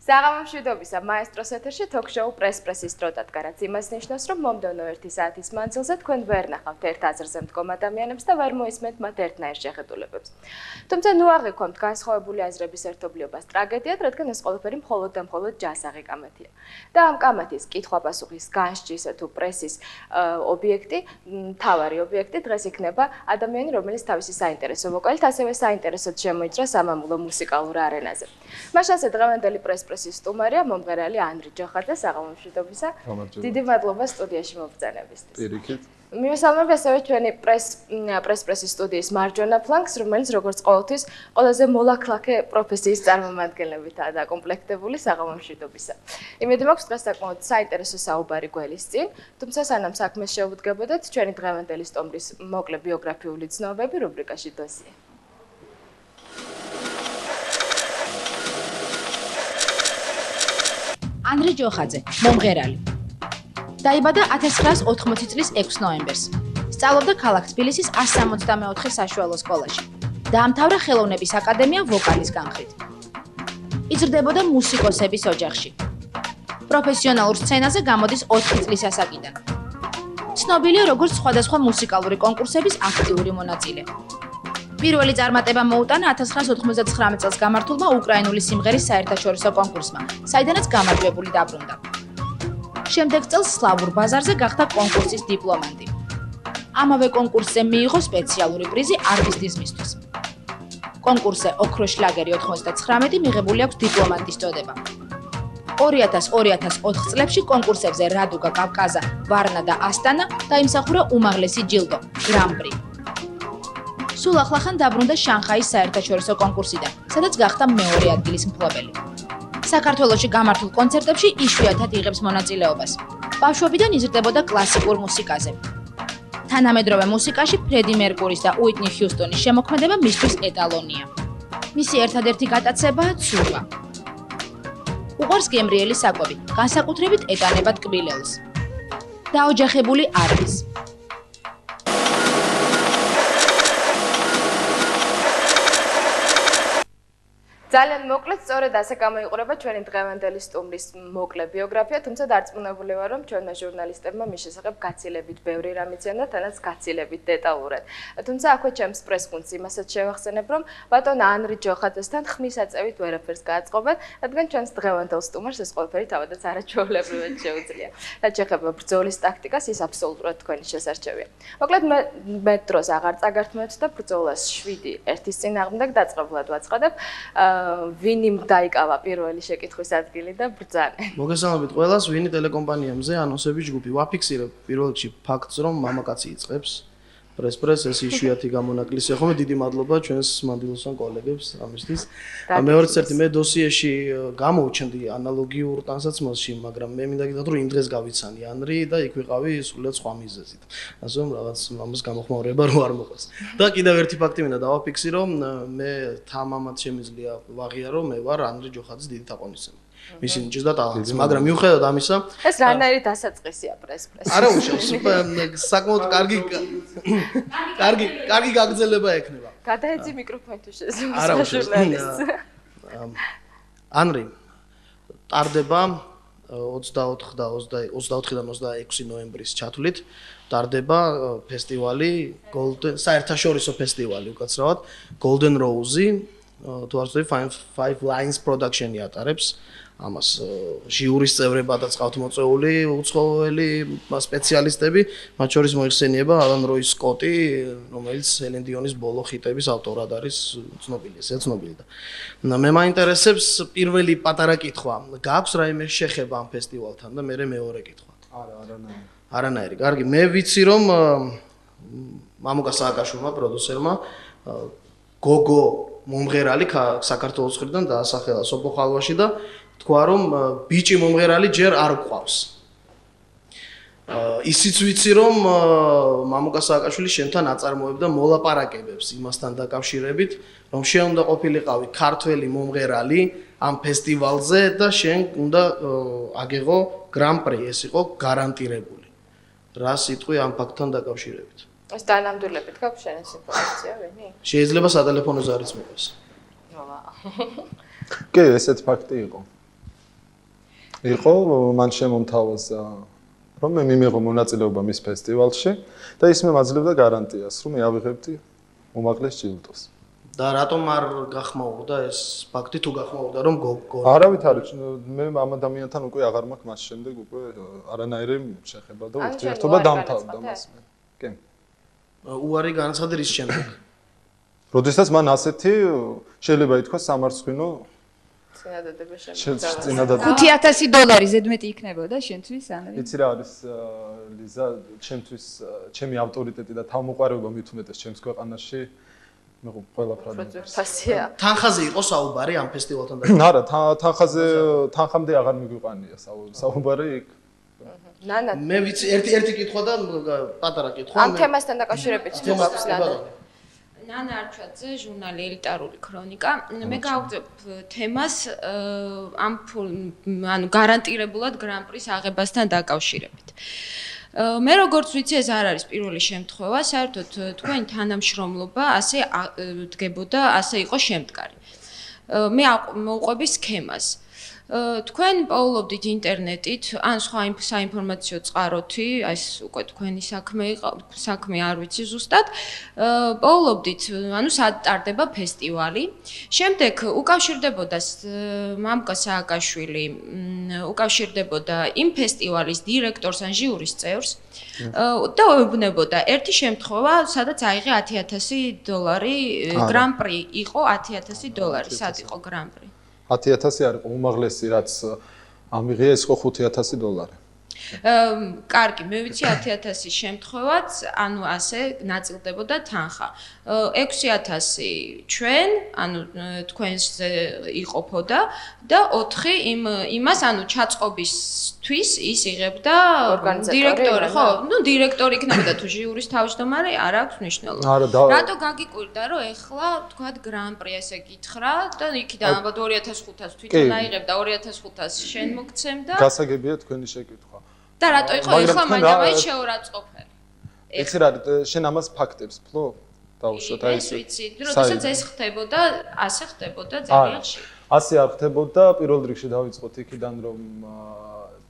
საღამომშვიდობისა მაესტროს ეთერში თოქ-შოუ პრეს-პრესის დრო დადგა, რაც იმას ნიშნავს, რომ მომდევნო 1 საათის მანძილზე თქვენ ვერ ნახავთ ერთ აზრზე მდგომ ადამიანებს და ვერ მოისმენთ მათ ერთნაირ შეხედულებებს. თუმცა ნუ აღიქვამთ განსხვავებული აზრების ერთობლიობას ტრაგედიად, რადგან ეს ყველაფერი მხოლოდ და მხოლოდ ჯასაღი კამათია. და ამ კამათის კითხვა-პასუხის განსჯის თუ პრესის ობიექტი, მთავარი ობიექტი დღეს იქნება ადამიანი, რომელიც თავისი საინტერესო ვოკალით ასევე საინტერესოდ შემოიჭრა სამამულო მუსიკალურ არენაზე. მაშასე დღევანდელი პრეს-პრესის სტუმარია მომღერალი ანრი ჯოხაძე, საღამომშვიდობისა. დიდი მადლობა სტუდიაში მობრძანებისთვის. პირიქით. მივესალმებ ასევე ჩვენი პრეს-პრესის სტუდიის მარჯვენა ფლანგს, რომელიც როგორც ყოველთვის ყველაზე მოლაქლაქე პროფესიის წარმომადგენლებითაა დაკომპლექტებული, საღამომშვიდობისა. იმედი მაქვს დღეს საკმაოდ საინტერესო საუბარი გველის წინ, თუმცა სანამ საქმეს შევუდგებოდეთ, ჩვენი დღევანდელი სტუმრის მოკლე ბიოგრაფიული ცნობები რუბრიკაში დოსიე. ანრი ჯოხაძე, მომღერალი. დაიბადა 1980 წლის 6 ნოემბერს. სწავლობდა ქალაქ თბილისის 164 საშუალო სკოლაში. დაამთავრა ხელოვნების აკადემია ვოკალის განხრით. იზრდებოდა მუსიკოსების ოჯახში. პროფესიონალურ სცენაზე გამოდის 4 წლის ასაკიდან. ცნობილია როგორც სხვადასხვა მუსიკალური კონკურსების აქტიური მონაწილე. პირველი წარმატება მოუტანა 1999 წელს გამართულმა უკრაინული სიმღერის საერთაშორისო კონკურსმა, საიდანაც გამარჯვებული დაბრუნდა. შემდეგ წელს სლავურ ბაზარზე გახდა კონკურსის დიპლომანტი. ამავე კონკურსზე მიიღო სპეციალური პრიზი არტისტიზმისთვის. კონკურსზე ოქროს შლაგერი 99 მიღებული აქვს დიპლომანტის წოდება. 2000-2004 წლებში კონკურსებზე რადუგა, კავკაზა, ვარნა და ასტანა დაიმსახურა უმაღლესი ჯილდო, გრან-პრი. სულ ახლახან დაბრუნდა შანხაის საერთაშორისო კონკურსიდან, სადაც გახდა მეორე ადგილის მფლობელი. საქართველოში გამართულ კონცერტებში იშვიათად იღებს მონაწილეობას. ბავშვობიდან იზრდებოდა კლასიკურ მუსიკაზე. თანამედროვე მუსიკაში ფრედი მერკურის და უიტნი ჰიუსტონის შემოქმედება მისთვის ეტალონია. მისი ერთადერთი გატაცებაა ცურვა. უყვარს გემრიელი საკვები, განსაკუთრებით ეტანება ტკბილელს. დაოჯახებული არ არის. ძალიან მოკლედ, სწორედ ასე გამოიყურება ჩვენი დღევანდელი სტუმრის მოკლე ბიოგრაფია, თუმცა დარწმუნებული ვარ, რომ ჩვენმა ჟურნალისტებმა მის შესახებ გაცილებით ბევრი რამ იციან და თანაც გაცილებით დეტალურად. თუმცა აქვე ჩემს პრესკუნცს იმასაც შევახსენებ, რომ ბატონ ანრი ჯოხაძესთან ხმის აწევით ვერაფერს გააწყობათ, რადგან ჩვენს დღევანდელ სტუმარს ეს ყველაფერი თავადაც არაჩვეულებრივად შეუძლია. რაც შეეხება ბრძოლის ტაქტიკას, ის აბსოლუტურად თქვენი შესარჩევია. მოკლედ მე დროს აღარ წაგართმევთ და ბრძოლას 7-1-ის წინააღმდეგ დაწყებულად ვაცხადებ. ვინი დაიკავა პირველი შეკითხვის ადგილი და ბრძანენ. მოგესალმებით ყველას, ვინი ტელეკომპანიამზე ანონსების ჯგუფი. ვაფიქსირებ პირველ რიგში ფაქტს, რომ მამაკაცი იწყებს პრეს-პრეს, ეს იშვიათი გამონაკლისია ხოლმე. დიდი მადლობა ჩვენს მანდილოსან კოლეგებს ამისთვის. მეორეც ერთი მე დოსიეში გამოვჩნდი ანალოგიურ ტანსაცმელში, მაგრამ მე მინდა გითხრათ, რომ იმ დღეს გავიცანი ანრი და იქ ვიყავი სულაც სხვა მიზეზით. ასე რომ რაღაც ამას გამოხმაურება რო არ მოყვეს. და კიდევ ერთი ფაქტი მინდა დავაფიქსირო, მე თამამად შემიძლია ვაღიარო, მე ვარ ანრი ჯოხაძის დიდი თაყვანისმცემელი. მისი ნიჭის და ტალანტის, მაგრამ მიუხედავად ამისა, ეს რანაირი დასაწყისია პრეს-პრეს. არა უშავს, საკმაოდ კარგი გაგრძელება ექნება. გადაეცი მიკროფონი თუ შეიძლება ჟურნალისტს. ანრი ტარდება 24-დან 26 ნოემბრის ჩათვლით ტარდება ფესტივალი საერთაშორისო ფესტივალი უკაცრავად Golden Rose თუ არ ვთქვი Five Lines Production-ი ატარებს. ამას ჟიურის წევრებადაც ყავთ მოწვეული უცხოელი სპეციალისტები, მათ შორის მოიხსენიება ალან როი სკოტი, რომელიც ელენ დიონის ბოლო ხიტების ავტორად არის ცნობილი, ესეა ცნობილი და მე მაინტერესებს პირველი პატარა კითხვა, გაქვს რაიმე შეხება ამ ფესტივალთან და მე მეორე კითხვა. არანაირი. კარგი, მე ვიცი რომ მამუკა სააკაშვილმა პროდიუსერმა გოგო მომღერალი საქართველოს მხრიდან დაასახელა სოფო ხალვაში და თქვა რომ ბიჭი მომღერალი ჯერ არ გვყავს. ისიც ვიცი რომ მამუკა სააკაშვილი შენთან აწარმოებდა მოლაპარაკებებს იმასთან დაკავშირებით, რომ შენ უნდა ყოფილიყავი ქართველი მომღერალი ამ ფესტივალზე და შენ უნდა აგეღო გრან-პრი, ეს იყო გარანტირებული. რა სიტყვი ამ ფაქტთან დაკავშირებით? ეს დანამდვილებით გაქვს შენ ეს ინფორმაცია, ვინი? შეიძლება სატელეფონო ზარიც მოყვეს. კი, ესეც ფაქტი იყო. იყო მან შემომთავაზა რომ მე მიმიღო მონაწილეობა მის ფესტივალში და ის მე მაძლევდა გარანტიას რომ მე ავიღებდი უმაღლეს ჯილდოს. და რატომ არ გახმაურდა ეს ფაქტი თუ გახმაურდა რომ არავით არის მე ამ ადამიანთან უკვე აღარ მაქვს მას შემდეგ უკვე არანაირი შეხება და ურთიერთობა დამთავრდა მას. კი. უარი განაცხადა რის შემდეგ? როდესაც მან ასეთი შეიძლება ითქვას სამარცხვინო წინადადება შემოწმდა. $5,000 ზედმეტი იქნებოდა შენთვის ანრი? იცი რა არის ლიზა, ჩემთვის ჩემი ავტორიტეტი და თავმოყარება მით უმეტეს ჩემს ქვეყანაში მე ყველაფრად. ფასია. თანხაზე იყო საუბარი ამ ფესტივალთან და არა, თანხამდე აღარ მიგვიყანია საუბარი იქ. ნანა, მე ვიცი ერთი კითხვა და პატარა კითხვა. ამ თემასთან დაკავშირებით თუ გაქვს ნანა? ნანა არჩვაძე, ჟურნალი ელიტარული ქრონიკა. მე გავგზავნებ თემას ანუ გარანტირებულად გრან-პრის აღებასთან დაკავშირებით. მე როგორც ვიცი, ეს არ არის პირველი შემთხვევა, საერთოდ თქვენი თანამშრომლობა ასე დგებოდა, ასე იყო შემდგარი. მე მოვყვები სქემას. თქვენ პოულობდით ინტერნეტით, ან სხვა საინფორმაციო წყაროთი, ეს უკვე თქვენი საქმე არ ვიცი ზუსტად. პოულობდით, ანუ სად ტარდება ფესტივალი. შემდეგ უკავშირდებოდა მამკა სააკაშვილი, უკავშირდებოდა იმ ფესტივალის დირექტორს ან ჟიურის წევრს და ეუბნებოდა ერთი შემთხვევა, სადაც აიღე $10,000 გრან-პრი იყო $10,000, სად იყო გრან-პრი? 10,000 არ იყო უმაღლესი რაც ამიღია ის იყო $5,000. კარგი, მე ვიცი 10,000 შემთხვევაც, ანუ ასე ნაწილდებოდა თანხა. 6,000 ჩვენ, ანუ თქვენს იყოფოდა და 4 იმას, ანუ ჩაწყობისთვის ის იღებდა დირექტორი, ხო? ნუ დირექტორი იქნებოდა თუ ჟიურის თავმჯდომარე, არ აქვს მნიშვნელობა. რატო გაგიკვირდა, რომ ეხლა თქვა გრან-პრი ესე გითხრა და იქიდან ალბათ 2,500 თვითონ აიღებდა, 2,500 შენ მოგცემდა. გასაგებია თქვენი შეკითხვა. და რატო იყო ეხლა მაინც შეურაცხყოფელი? იცი რა, შენ ამას ფაქტებს ფლობ? დაუშვათ აი ეს. ეს ვიცი, როდესაც ეს ხდებოდა, ასე ხდებოდა ძალიან ხშირად. ასე არ ხდებოდა, პირველ რიგში დავიწყოთ იქიდან რომ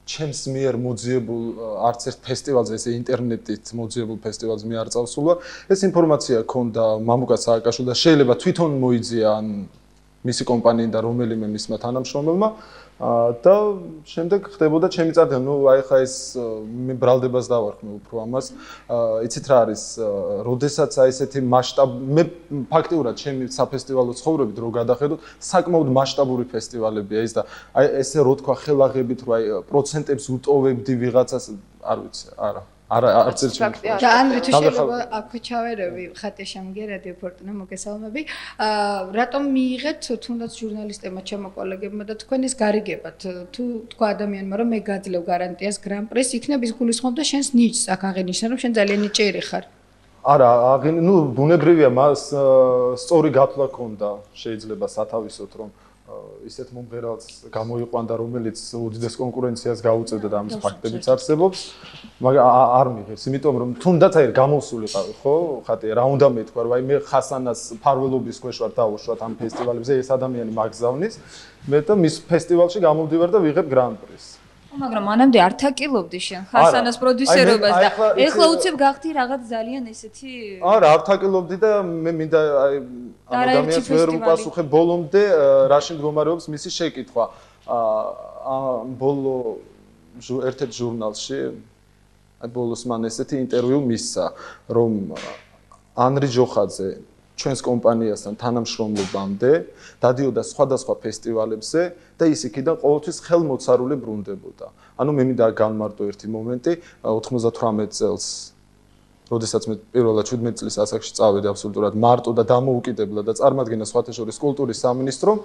ჩემს მიერ მოძიებულ არც ერთ ფესტივალზე, ესე ინტერნეტით მოძიებულ ფესტივალზე მე არ წავსულა. ეს ინფორმაცია ქონდა მამუკა სააკაშვილს და შეიძლება თვითონ მოიძია ან მისი კომპანიიდან და რომელიმე მისმა თანამშრომელმა და შემდეგ ხდებოდა ჩემი წარდგენა. ნუ აი ხა ეს მე ბრალდებას დავარქმე უფრო ამას. იცით რა არის, როდესაც აი ესეთი მე ფაქტიურად ჩემი საფესტივალო ცხოვრებით რო გადახედოთ, საკმაოდ მასშტაბური ფესტივალებია ეს და აი ესე რო თქვა ხელაღებით რო აი პროცენტებს უტოვებდი ვიღაცას, არ ვიცი, არა. არც ერთ შემთხვევაში. და ანრი თუ შეიძლება აქვე ჩავერევი, ხატი შემგე რადიო ფორტუნა მოგესალმები. რატომ მიიღეთ თუნდაც ჟურნალისტებმა, ჩემო კოლეგებმა და თქვენ ეს გარიგებათ, თუ თქვა ადამიანმა რომ მე გაძლევ გარანტიას გრან-პრის, იქნებ ის გულისხმობდა შენს ნიჭს, აქ აღინიშნა რომ შენ ძალიან ნიჭიერი ხარ. არა, ნუ ბუნებრივია, მას სწორი გათვლა ქონდა, შეიძლება სათავისოდ რომ ისეთ მომღერალს გამოიყვანდა, რომელიც უდიდეს კონკურენციას გაუწევდა და ამის ფაქტებიც არსებობს, მაგრამ არ მიიღეს, იმიტომ რომ თუნდაც აი გამოსულიყავი, ხო? ხატი რა უნდა მეთქვა, რომ აი მე ხასანას ფარველობის ქვეშ ვარ დავუშვათ ამ ფესტივალებზე, ეს ადამიანი მაგზავნის, მე და მის ფესტივალში გამოვდივარ და ვიღებ გრან-პრის. მაგრამ მანამდე არ თაკილობდი შენ ხასანას პროდიუსერობას და ეხლა უცებ გახდი რაღაც ძალიან ესეთი არა, არ თაკილობდი და მე მინდა აი ამ ადამიანს ვერ უპასუხებ ბოლომდე რაში მდგომარეობს მისი შეკითხვა. ბოლო ერთ-ერთ ჟურნალში აი ბოლოს მან ესეთი ინტერვიუ მისცა, რომ ანრი ჯოხაძე ჩვენს კომპანიასთან თანამშრომლობამდე დადიოდა სხვადასხვა ფესტივალებზე და ის იქიდან ყოველთვის ხელმოცარული ბრუნდებოდა. ანუ მე მინდა განმარტო ერთი მომენტი, 98 წელს, როდესაც მე პირველად 17 წლის ასაკში წავედი აბსოლუტურად მარტო და დამოუკიდებლად და წარმადგენა სხვათა შორის კულტურის სამინისტრომ,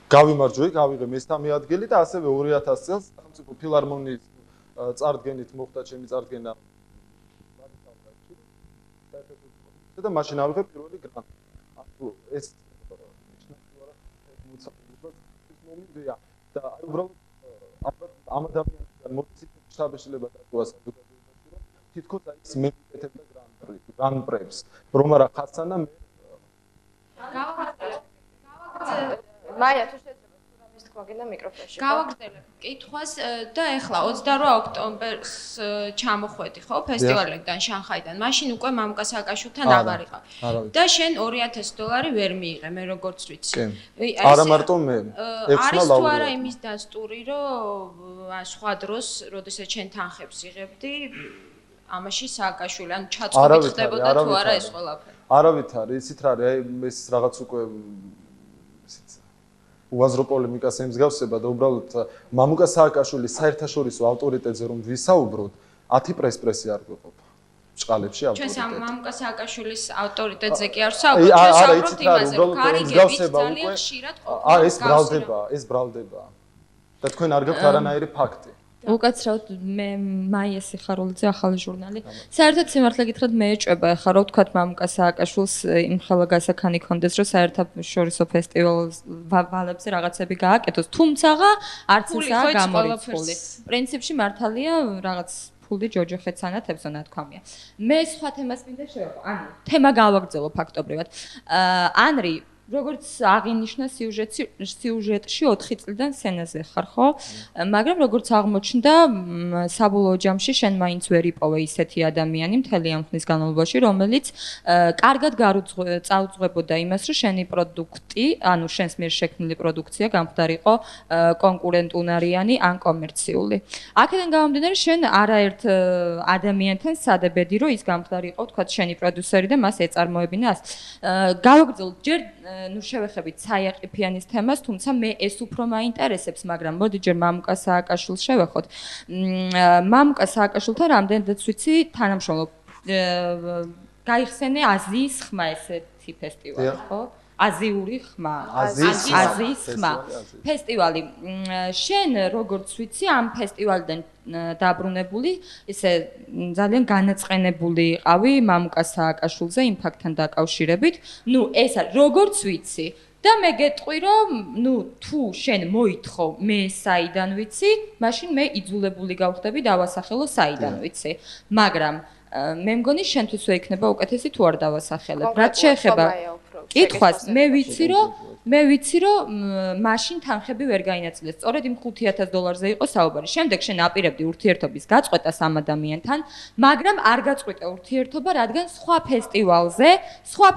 გავიმარჯვე, გავიღე მესამე ადგილი და ასევე 2000 წელს სახელმწიფო ფილარმონიის წარდგენით მოხდა ჩემი წარდგენა და მაშინ ავიღე პირველი გრან-პრი. ანუ ეს მომიდია და უბრალოდ ამ ადამიანთან მოციქულში შეიძლება დაგვა საზოგადოებაში რომ თითქოს აი ეს მე მეკეთებდა გრან-პრებს რომ არა ხასანა მე მაია თუ შეიძლება თქვაგენა მიკროფონში. გავაგრძელებ კითხვას და ეხლა 28 ოქტომბერს ჩამოხვედი ხო ფესტივალიდან შანხაიდან. მაშინ უკვე მამუკა სააკაშვილთან აღარ იყავ. და შენ $200 ვერ მიიღე, მე როგორც ვიცი. არა მარტო მე, ექვსმა არის თუ არა ლაურეატი. იმის დასტური, რომ სხვა დროს, როდესაც შენ თანხებს იღებდი, ამაში სააკაშვილი ან ჩაწყობით ხდებოდა თუ არა ეს ყველაფერი. არავით არის, იცით რა არის, აი ეს რაღაც უკვე ისიც უაზრო პოლემიკას ემსგავსება და უბრალოდ მამუკა სააკაშვილი საერთაშორისო ავტორიტეტზე რომ ვისაუბროთ, 10 პრესი არ გვეყოფა. ჭყალებში ავტორიტეტი. ჩვენ მამუკა სააკაშვილის ავტორიტეტზე კი არ ვსაუბრობთ, ჩვენ ვსაუბრობთ იმაზე, რომ გარიგებით ძალიან ხშირად ყოფილი. ეს ბრალდება. და თქვენ არ გაქვთ არანაირი ფაქტი. უკაცრავად მე მაიესი ხარულიძე ახალი ჟურნალი. საერთოდ სიმართლე გითხრათ მე ეჭვება ახლა რომ ვთქვათ მამუკა სააკაშვილს იმ ხელა გასაქანი ქონდეს რომ საერთაშორისო ფესტივალებზე რაღაცები გააკეთოს. თუმცა არც ესაა გამორიცხული. პრინციპში მართალია რაღაც ფული ჯოჯოხეთს ანათებსო ნათქვამია. მე სხვა თემას მინდა შევეხო. ანუ თემა გავაგრძელო ფაქტობრივად. ანრი როგორც აღინიშნა სიუჟეტში 4 წლიდან სცენაზე ხარ, ხო? მაგრამ როგორც აღმოჩნდა, საბოლოო ჯამში შენ მაინც ვერ იპოვე ისეთი ადამიანი მთელი ამ ხნის განმავლობაში, რომელიც კარგად წაუძღვებოდა იმას, რომ შენი პროდუქტი, ანუ შენს მიერ შექმნილი პროდუქცია გამხდარიყო კონკურენტუნარიანი ან კომერციული. აქედან გამომდინარე, შენ არაერთ ადამიანთან სადებედი, რომ ის გამხდარიყო, თქვათ, შენი პროდიუსერი და მას ეწარმოებინა. გავაგრძელოთ ჯერ ნუ შევეხებით საიაყიფიანის თემას, თუმცა მე ეს უფრო მაინტერესებს, მაგრამ მოდი ჯერ მამუკა სააკაშვილს შევეხოთ. მამუკა სააკაშვილთან რამდენადაც ვიცი, თანამშრომლობ. გაიხსენე აზიის ხმა ესეთი ფესტივალი, ხო? აზიური ხმა. აზიის ხმა. ფესტივალი. შენ როგორც ვიცი, ამ ფესტივალიდან დაბრუნებული, ისე ძალიან განაწყენებული იყავი მამუკა სააკაშვილზე იმ ფაქტთან დაკავშირებით. ნუ ეს როგორც ვიცი და მე გეტყვი რომ ნუ თუ შენ მოითხოვ მე საიდან ვიცი, მაშინ მე იძულებული გავხდები დავასახელო საიდან ვიცი. მაგრამ მე მგონი შენთვისვე იქნება უკეთესი თუ არ დავასახელებ. რაც შეეხება კითხვას, მე ვიცი რომ მაშინ თანხები ვერ გაინაწილეს. სწორედ იმ $5,000-ზე იყო საუბარი. შემდეგ შენ აპირებდი ურთიერთობის გაწყვეტას ამ ადამიანთან, მაგრამ არ გაწყვიტე ურთიერთობა, რადგან სხვა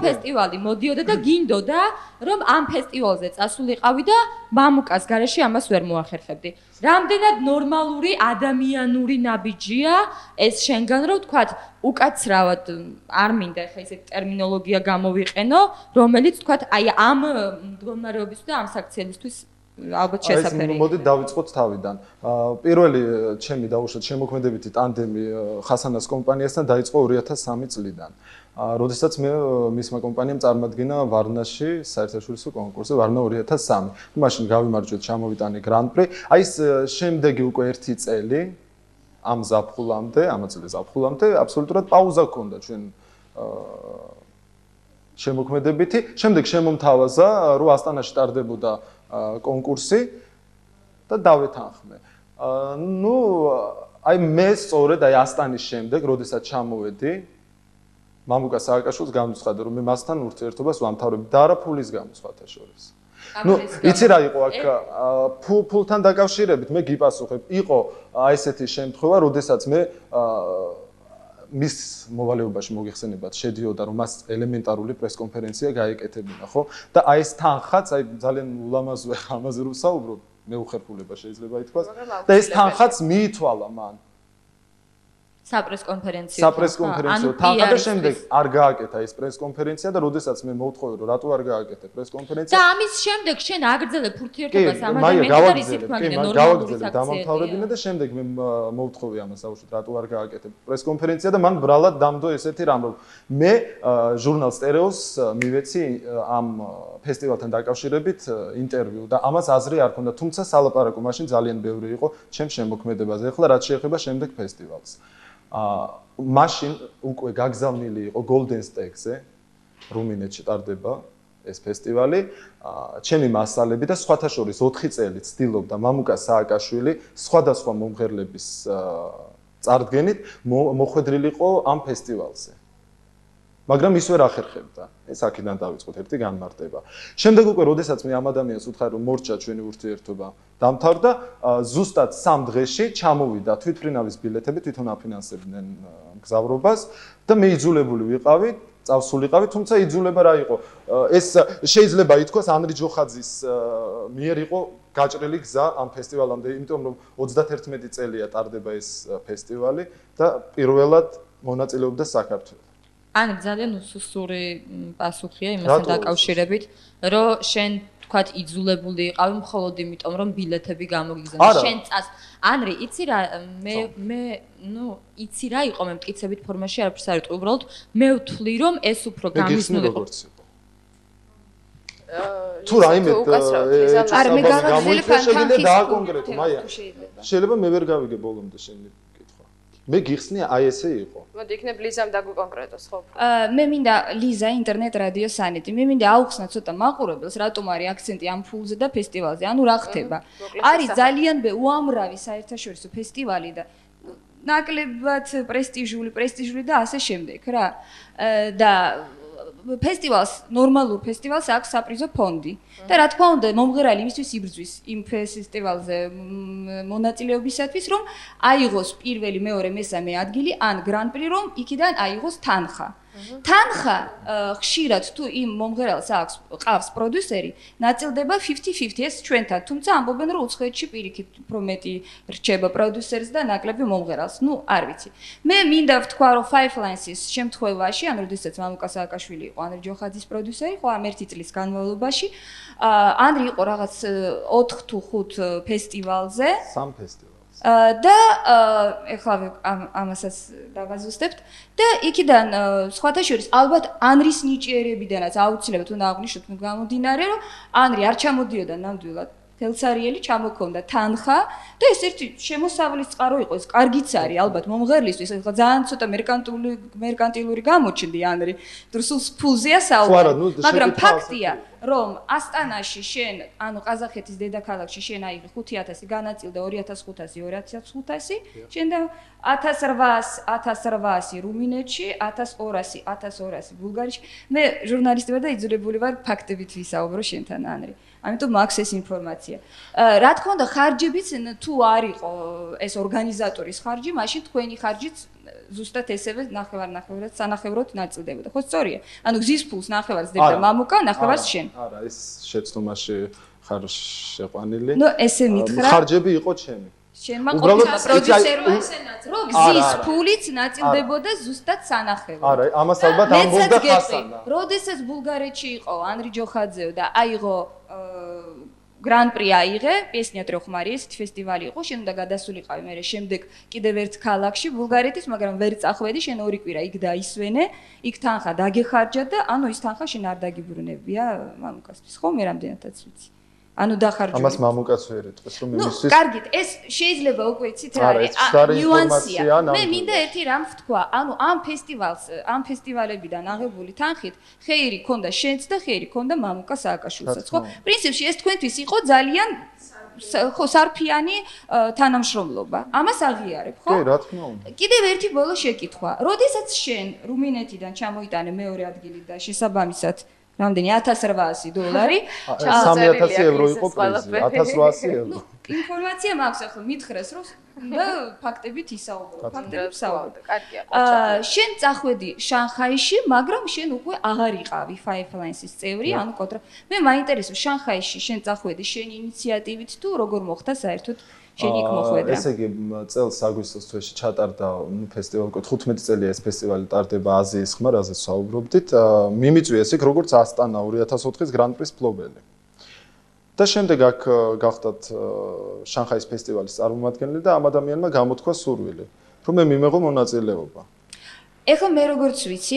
ფესტივალი მოდიოდა და გინდოდა, რომ ამ ფესტივალზე წასულიყავი და მამუკას გარეშე ამას ვერ მოახერხებდი. რამდენად ნორმალური ადამიანური ნაბიჯია ეს შენგან რომ ვთქვათ უკაცრავად არ მინდა ხა ისეთი ტერმინოლოგია გამოვიყენო, რომელიც ვთქვათ აი ამ მდგომარეობის და ამ საქციელისთვის ალბათ შესაძლებელია. მოდი დავიწყოთ თავიდან. პირველი ჩემი დაუშვათ შემოქმედებითი ტანდემი ხასანას კომპანიასთან დაიწყო 2003 წლიდან. როდესაც მე მისმა კომპანიამ წარმადგინა ვარნაში საერთაშორისო კონკურსზე ვარნა 2003. მაშინ გავიმარჯვეთ, ჩამოვიტანე გრან-პრი. აი ეს შემდეგი უკვე 1 წელი ამ ზაფხულამდე, ამ წლის ზაფხულამდე აბსოლუტურად პაუზა ჰქონდა ჩვენ შემოქმედებითი. შემდეგ შემომთავაზა, რომ ასტანაში ტარდებოდა კონკურსი და დავეთანხმე. ნუ აი მე სწორედ აი ასტანის შემდეგ, როდესაც ჩამოვედი, მამუკა სააკაშვილს გამოცხადე, რომ მე მასთან ურთიერთობას ვამთავრებ და არა ფულის გამო სხვათა შორის. ნუ იცი რა იყო აქ ფულთან დაკავშირებით მე გიპასუხებ. იყო აი ესეთი შემთხვევა, როდესაც მე მის მოვალეობაში მოგიხსენებათ შედიოდა, რომ მას ელემენტარული პრესკონფერენცია გაეკეთებინა, ხო? და აი ეს თანხაც, აი ძალიან ულამაზო ამაზე რომ საუბრობ, მეუხერხულება შეიძლება ითქვას. და ეს თანხაც მიითვალა მან. საპრესკონფერენციო თანხა და შემდეგ არ გააკეთა ეს პრესკონფერენცია და როდესაც მე მოვთხოვე რომ რატო არ გააკეთე პრესკონფერენცია და ამის შემდეგ შენ აგრძელებ ურთიერთობას ამ ადამიანთან და ის იქნება ნორმალური საქციელია. დამამთავრებინა და შემდეგ მე მოვთხოვე ამას აუშვით რატო არ გააკეთე პრესკონფერენცია და მან ბრალად დამდო ესეთი რამ რომ მე ჟურნალ სტერეოს მივეცი ამ ფესტივალთან დაკავშირებით ინტერვიუ და ამას აზრი არ ქონდა, თუმცა სალაპარაკო მაშინ ძალიან ბევრი იყო ჩემს შემოქმედებაზე. ახლა რაც შეეხება შემდეგ ფესტივალს. მაშინ უკვე გაგზავნილი იყო Golden Stakes-ზე, რუმინეთში ტარდება ეს ფესტივალი. ჩემი მასალები და სხვათა შორის 4 წელი ცდილობდა მამუკა სააკაშვილი სხვადასხვა მომღერლების წარდგენით მოხვედრილიყო ამ ფესტივალზე. მაგრამ ის ვერ ახერხებდა. ეს აქედან დავიწყოთ ერთი განმარტება. შემდეგ უკვე როდესაც მე ამ ადამიანს ვუთხარი რომ მორჩა ჩვენი ურთიერთობა დამთავრდა, ზუსტად 3 დღეში ჩამოვიდა თვითფრინავის ბილეთები, თვითონ აფინანსებდნენ გზავრობას და მე იძულებული ვიყავი წავსულიყავი, თუმცა იძულება რა იყო? ეს შეიძლება ითქვას ანრი ჯოხაძის მიერ იყო გაჭრილი გზა ამ ფესტივალამდე, იმიტომ რომ 31 წელია ტარდება ეს ფესტივალი და პირველად მონაწილეობდა საქართველო. ან ძალიან უსუსური პასუხია იმასთან დაკავშირებით, რომ შენ თქვათ იძულებული იყავი მხოლოდ იმიტომ, რომ ბილეთები გამოგიგზავნე. შენ წას ანრი, იცი რა, იცი რა იყო მე მტკიცებით ფორმაში არაფერს არ ვიტყვი, უბრალოდ მე ვთვლი, რომ ეს უფრო გამიზნულიყო. თუ რაიმე არ მე გავაგზავნე შეიძლება დააკონკრეტო, მაია. შეიძლება მე ვერ გავიგე ბოლომდე შენი კითხვა. მე გიხსნია აი ესე იყო. მოდი იქნებ ლიზამ დაგვიკონკრეტოს, ხო? მე მინდა ლიზა ინტერნეტ რადიო სანეტი. მე მინდა აუხსნა ცოტა მაყურებელს, რატომ არის აქცენტი ამ ფულზე და ფესტივალზე. ანუ რა ხდება? არის ძალიან უამრავი საერთაშორისო ფესტივალი და ნაკლებად პრესტიჟული და ასე შემდეგ, რა. და ფესტივალს, ნორმალურ ფესტივალს აქვს საპრიზო ფონდი. და რა თქმა უნდა, მომღერალი იმისთვის იბრძვის იმ ფესტივალზე მონაწილეობისათვის, რომ აიღოს პირველი, მეორე, მესამე ადგილი, ან გრან-პრი, რომ იქიდან აიღოს თანხა. თანხა ხშირად თუ იმ მომღერალს ყავს პროდიუსერი, ნაწილდება 50-50 ეს ჩვენთან, თუმცა ამბობენ, რომ უცხოეთში პირიქით უფრო მეტი რჩება პროდიუსერს და ნაკლები მომღერალს. ნუ არ ვიცი. მე მინდა ვთქვა, რომ Five Lines-ის შემთხვევაში, ან როდესაც მამუკა სააკაშვილი იყო ანრი ჯოხაძის პროდიუსერი, ხო ამ 1 წლის განმავლობაში, ანრი იყო რაღაც 4 თუ 5 ფესტივალზე. 3 ფესტივალზე. და ეხლა ამასაც დავაზუსტებთ და იქიდან სხვათა შორის ალბათ ანრის ნიჭიერებიდანაც აუცილებლად უნდა აღვნიშნოთ გამომდინარე, რომ ანრი არ ჩამოდიოდა ნამდვილად თელსარიელი ჩამოქონდა თანხა და ეს ერთი შემოსავლის წყარო იყო, ეს კარგიც არის ალბათ მომღერლისთვის, ეხლა ძალიან ცოტა მერკანტილური გამოჩნდი ანრი, სულ ფულზეა საუბარი, მაგრამ ფაქტია, რომ ასტანაში შენ, ანუ ყაზახეთის დედაქალაქში შენ აიღე 5000 განაწილდა 2500 შენ და 1800 რუმინეთში, 1200 ბულგარეთში. მე ჟურნალისტი ვარ და იძულებული ვარ ფაქტებით ვისაუბრო შენთან ანრი. ამიტომ მაქვს ეს ინფორმაცია. რა თქმა უნდა, ხარჯებიც თუ არ იყო ეს ორგანიზატორის ხარჯი, მაშინ თქვენი ხარჯიც ზუსტად ესევე ნახევარ-ნახევრად სანახევროდ ნაწილდებოდა. ხო სწორია? ანუ გზის ფულს ნახევარს დებდა მამუკა, ნახევარს შენ. არა, ეს შეცდომაში ხარ შეყვანილი. ნუ ესე მითხრა. ხარჯები იყო ჩემი. შენმა ყოფილა პროდიუსერმა ესენაც, რომ გზის ფულიც ნაწილდებოდა ზუსტად სანახევროდ. არა, ამას ალბათ ამბობდა ხასანა. როდესაც ბულგარეთში იყო ანრი ჯოხაძე და აიღო გრან-პრი აიღე, პიესნია ტრეხმარი, ეს ფესტივალი იყო, შენ უნდა გადასულიყავი მე შემდეგ კიდევ ერთ ქალაქში ბულგარეთის, მაგრამ ვერ წახვედი, შენ 2 კვირა იქ დაისვენე, იქ თანხა დაგეხარჯა და ანუ ის თანხა შენ არ დაგიბრუნებია მამუკასთვის, ხო, მე რამდენადაც ვიცი. ანუ დახარჯული. ამას მამუკაც ვერ ეტყვის, რომ იმისთვის. კარგით, ეს შეიძლება უკვე იცით რა არის, ნიუანსია. მე მინდა ერთი რამ ვთქვა, ანუ ამ ფესტივალებიდან აღებული თანხით ხეირი ქონდა შენც და ხეირი ქონდა მამუკა სააკაშვილსაც, ხო? პრინციპში ეს თქვენთვის იყო ძალიან ხო სარფიანი თანამშრომლობა. ამას აღიარებ, ხო? კი, რა თქმა უნდა. კიდევ ერთი ბოლო შეკითხვა. როდესაც შენ რუმინეთიდან ჩამოიტანე მეორე ადგილი და შესაბამისად რამდენი $1800 $3000 евро იყო პრიზი, $1800 евро. ინფორმაცია მაქვს ახლა მითხრეს რომ და ფაქტებით ისაუბრო, ფაქტებით საუბრო. კარგია. შენ წახვედი შანხაიში, მაგრამ შენ უკვე აღარ იყავი Five Lines-ის წევრი, ანუ კონტრა. მე მაინტერესებს შანხაიში შენ წახვედი შენი ინიციატივით თუ როგორ მოხდა საერთოდ შენ იქ მოხვედრა? ესე იგი წელს აგვისტოს თვეში ჩატარდა ფესტივალი, 15 წელია ეს ფესტივალი ტარდება აზიის ხმა, რაზეც საუბრობდით. მიმიწვია ეს იქ როგორც ასტანა 2004-ის გრან-პრის ფლობელი. და შემდეგ აქ გახდათ შანხაის ფესტივალის წარმომადგენელი და ამ ადამიანმა გამოთქვა სურვილი, რომ მე მიმეღო მონაწილეობა. ეხლა მე როგორც ვიცი,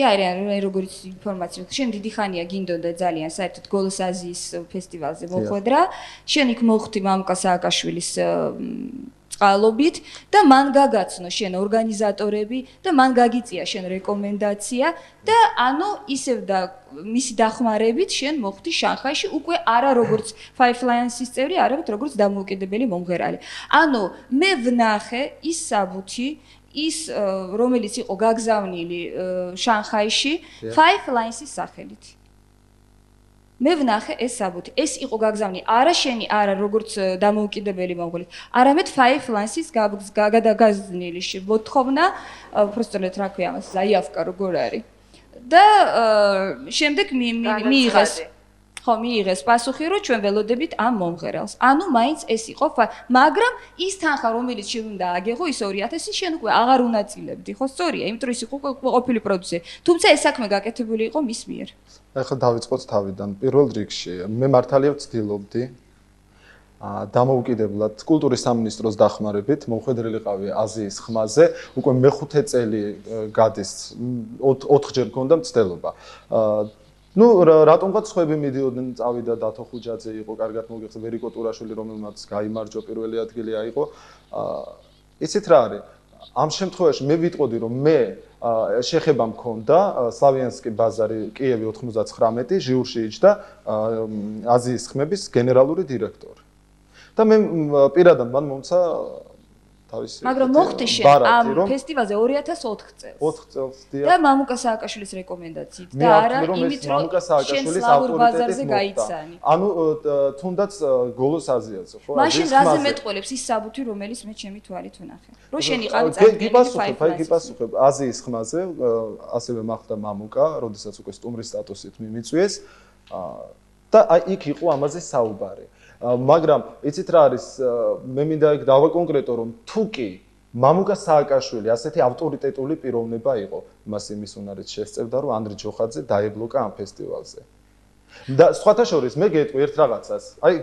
მე როგორც ინფორმაცია, შენ დიდი ხანია გინდოდა ძალიან საერთოდ გოლოს აზიის ფესტივალზე მოხვედრა, შენ იქ მოხვდი მამუკა სააკაშვილის წყალობით და მან გაგაცნო შენ ორგანიზატორები და მან გაგიწია შენ რეკომენდაცია და ანუ ისევ და მისი დახმარებით შენ მოხვდი შანხაიში უკვე არა როგორც Five Lines-ის წევრი, არამედ როგორც დამოუკიდებელი მომღერალი. ანუ მე ვნახე ის საბუთი ის რომელიც იყო გაგზავნილი შანხაიში Five Lines-ის სახელით. მე ვნახე ეს საბუთი. ეს იყო გაგზავნილი არა შენი, არა როგორც დამოუკიდებელი მონღოლით, არამედ Five Lines-ის გადაგაზნილი მოთხოვნა, უბრალოდ რა ქვია ამას, ზაიავკა როგორ არის. და შემდეგ მიიღეს ხო მიიღეს პასუხი რომ ჩვენ ველოდებით ამ მომღერალს. ანუ მაინც ეს იყო მაგრამ ის თანხა რომელიც შენ უნდა აგეღო ის 2000 შენ უკვე აღარ უნაწილებდი ხო სწორია იმიტომ რომ ის იყო ყოფილი პროდიუსერი. თუმცა ეს საქმე გაკეთებული იყო მის მიერ. ახლა დავიწყოთ თავიდან. პირველ რიგში მე მართალია ვცდილობდი დამოუკიდებლად კულტურის სამინისტროს დახმარებით მომხედრილიყავი აზიის ხმაზე, უკვე მეხუთე წელი გადის 4ჯერ მქონდა მცდელობა. Ну, რატომღაც ხვები მიდიოდნენ, წავიდა დათო ხუჯაძე იყო, კარგად მოგიხსნა ვერიკო ტურაშვილი, რომელმაც გაიმარჯვა პირველი ადგილი აიღო. იცით რა არის? ამ შემთხვევაში მე ვიტყოდი, რომ მე შეხება მქონდა სლავიანსკი ბაზარი კიევი 99, ჟიურში იჯდა აზიის ხმების გენერალური დირექტორი. და მე პირადად მან მომცა თავისი მაგრამ მოხდი შენ ამ ფესტივალზე 2004 წელს. 4 წელს დიახ. და მამუკა სააკაშვილის რეკომენდაციით და არა იმით რომ მამუკა სააკაშვილის ავტორიტეტით გაიცანი. ანუ თუნდაც გოლოს აზიაზე ხო? მაშინ რაზე მეტყველებს ის საბუთი რომელიც მე ჩემი თვალით ვნახე. რომ შენ იყავი წარდგენილი გიპასუხებ აზიის ხმაზე, ასევე მახდა მამუკა, როდესაც უკვე სტუმრის სტატუსით მიმიწვიეს და აი იქ იყო ამაზე საუბარი. მაგრამ იცით რა არის მე მინდა იქ დავაკონკრეტო რომ თუკი მამუკა სააკაშვილი ასეთი ავტორიტეტული პიროვნება იყო მას იმის უნარით შესწევდა რომ ანდრე ჯოხაძე დაებლოკა ამ ფესტივალზე და სხვათა შორის მე გეტყვი ერთ რაღაცას აი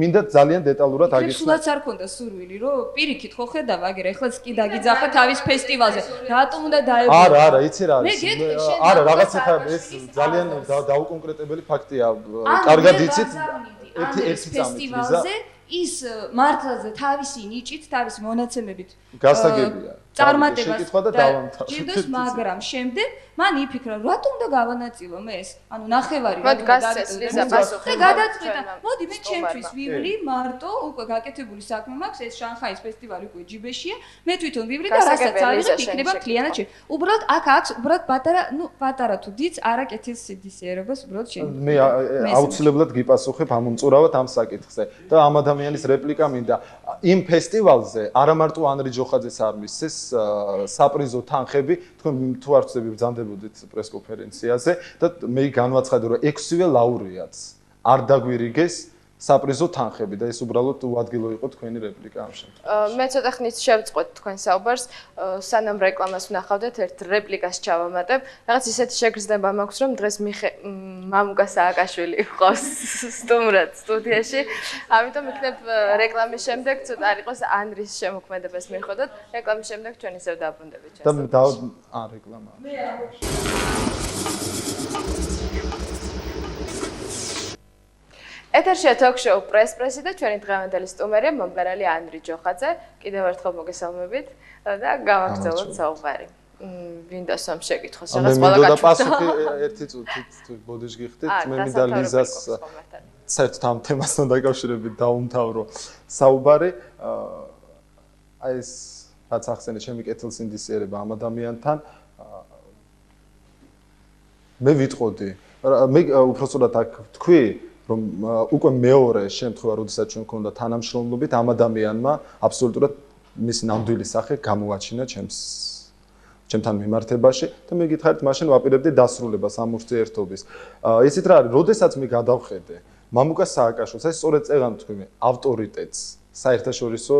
მინდა ძალიან დეტალურად აგიხსნა სულაც არ ქონდა სურვილი რომ პირიქით ხო ხედავ აგერ ეხლაც კი დაგიძახა თავის ფესტივალზე რატომ უნდა დაებრუნო არა იცი რა არის არა რაღაცა ეს ძალიან დაუკონკრეტებელი ფაქტია კარგად იცით ერთ ფესტივალზე ის მართლაზე თავისი ნიჭით, თავისი მონაცემებით გასაგებია. წარმატებას ჭირავს, მაგრამ შემდეგ მან იფიქრა, რატომ უნდა გავანაწილო მე ეს? ანუ ნახევარი რა და გადაწყვეტა. მოდი მე ჩემთვის ვივლი მარტო უკვე გაკეთებული საქმე მაქვს, ეს შანხაის ფესტივალი უკვე ჯიბეშია. მე თვითონ ვივლი და რასაც ავიღებ, იქნება მთლიანად შე. უბრალოდ აქ აქვს უბრალოდ პატარა თუ დიდს არაკეთილ სიდისიერებას უბრალოდ შენ. მე აუცილებლად გიპასუხებ ამ უმწურავად ამ საკითხზე და ამ ადამიანის რეპლიკა მინდა. იმ ფესტივალზე არა მარტო ანრი ჯოხაძეს არ მისცეს საპრიზო თანხები, თქვენ თუ არ ვწდები ბრძანდებოდით პრესკონფერენციაზე და მე განვაცხადე რომ 6-ვე ლაურეატს არ დაგვირიგეს საპრიზო თანხები და ეს უბრალოდ უადგილო იყო თქვენი რეპლიკა ამ შემთხვევაში. მე ცოტა ხნით შევწყვეტ თქვენ საუბარს, სანამ რეკლამას ვნახავდეთ, ერთ რეპლიკას ჩავამატებ. რაღაც ისეთი შეგრძნება მაქვს, რომ დღეს მამუკა სააკაშვილი ყავს სტუმრად სტუდიაში. ამიტომ იქნებ რეკლამის შემდეგ ცოტა არ იყოს ანრის შემოქმედებას მიხვდეთ. რეკლამის შემდეგ ჩვენ ისევ დაბრუნდებით ჩვენ. და რეკლამა. ეთერშია ток-შოუ პრესი და ჩვენი დღევანდელი სტუმარია მომღერალი ანდრი ჯოხაძე. კიდევ ერთხელ მოგესალმებით და გავაგრძელოთ საუბარი. ვინდას ამ შეკითხოს რაღაც ყველა გაჩვენდა. მე მინდა პასუხი ერთი წუთით ბოდიშ გიხდით. მე მინდა ლიზას საერთოდ ამ თემასთან დაკავშირებით დაუმთავრო საუბარი. აი ეს რაც ახსენე ჩემი კეთილსინდისიერება ამ ადამიანთან მე ვიტყოდი. მე უბრალოდ აქ თქვი რომ უკვე მეორე შემთხვევა, როდესაც ჩვენ გქონდა თანამშრომლობით ამ ადამიანმა აბსოლუტურად მისი ნამდვილი სახე გამოაჩინა ჩემთან მიმართებაში და მე გითხარით მაშინ ვაპირებდი დასრულებას ამ ურთიერთობის. იცით რა არის, როდესაც მე გადავხედე მამუკა სააკაშვილს, ეს სწორედ წეგან თქვი მე ავტორიტეტს საერთაშორისო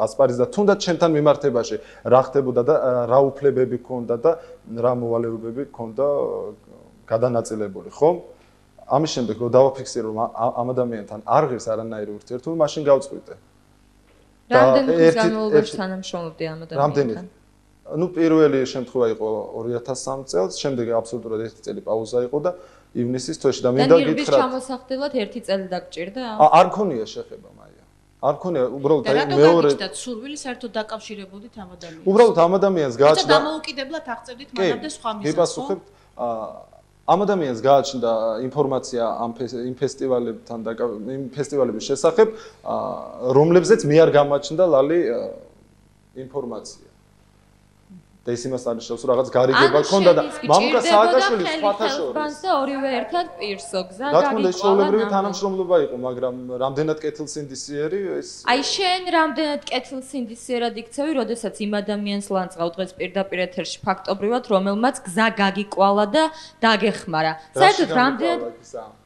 ასპარეზზე და თუნდაც ჩემთან მიმართებაში რა ხდებოდა და რა უფლებები ჰქონდა და რა მოვალეობები ჰქონდა გადანაწილებული, ხო? ამის შემდეგ რომ დავაფიქსირო რომ ამ ადამიანთან არ ღირს არანაირი ურთიერთობა, მაშინ გავწყვიტე. რამდენი ხნის განმავლობაში თანამშრომლობდი ამ ადამიანთან? ну პირველი შემთხვევა იყო 2003 წელს, შემდეგ აბსოლუტურად 1 წელი პაუზა იყო და ივნისის თვეში და მინდა გითხრათ. და ჩამოსახდელად 1 წელი დაგჭირდა? არ მქონია შეხება მაია. არ მქონია, უბრალოდ აი მეორე და სურვილი საერთოდ დაკავშირებოდით ამ ადამიანს. უბრალოდ ამ ადამიანს გააჩნდა. და დამოუკიდებლად აღწევდით მანამდე სხვა მიზანს. გიპასუხებ ამ ადამიანს გააჩნდა ინფორმაცია იმ ფესტივალებთან და იმ ფესტივალების შესახებ, რომლებზეც მე არ გამაჩნდა ლალი ინფორმაცია. და ის იმას არნიშნავს, რომ რაღაც გარიგება ქონდა და მამუკა სააკაშვილის სხვათა შორის და ორივე ერთად პირსო გზა რა თქმა უნდა შეულებრივი თანამშრომლობა იყო, მაგრამ რამდენად კეთილსინდისიერი ეს აი შენ რამდენად კეთილსინდისიერად იქცევი, როდესაც იმ ადამიანს ლანძღავ დღეს პირდაპირ ეთერში ფაქტობრივად, რომელმაც გზა გაგიკვალა და დაგეხმარა. საერთოდ რამდენად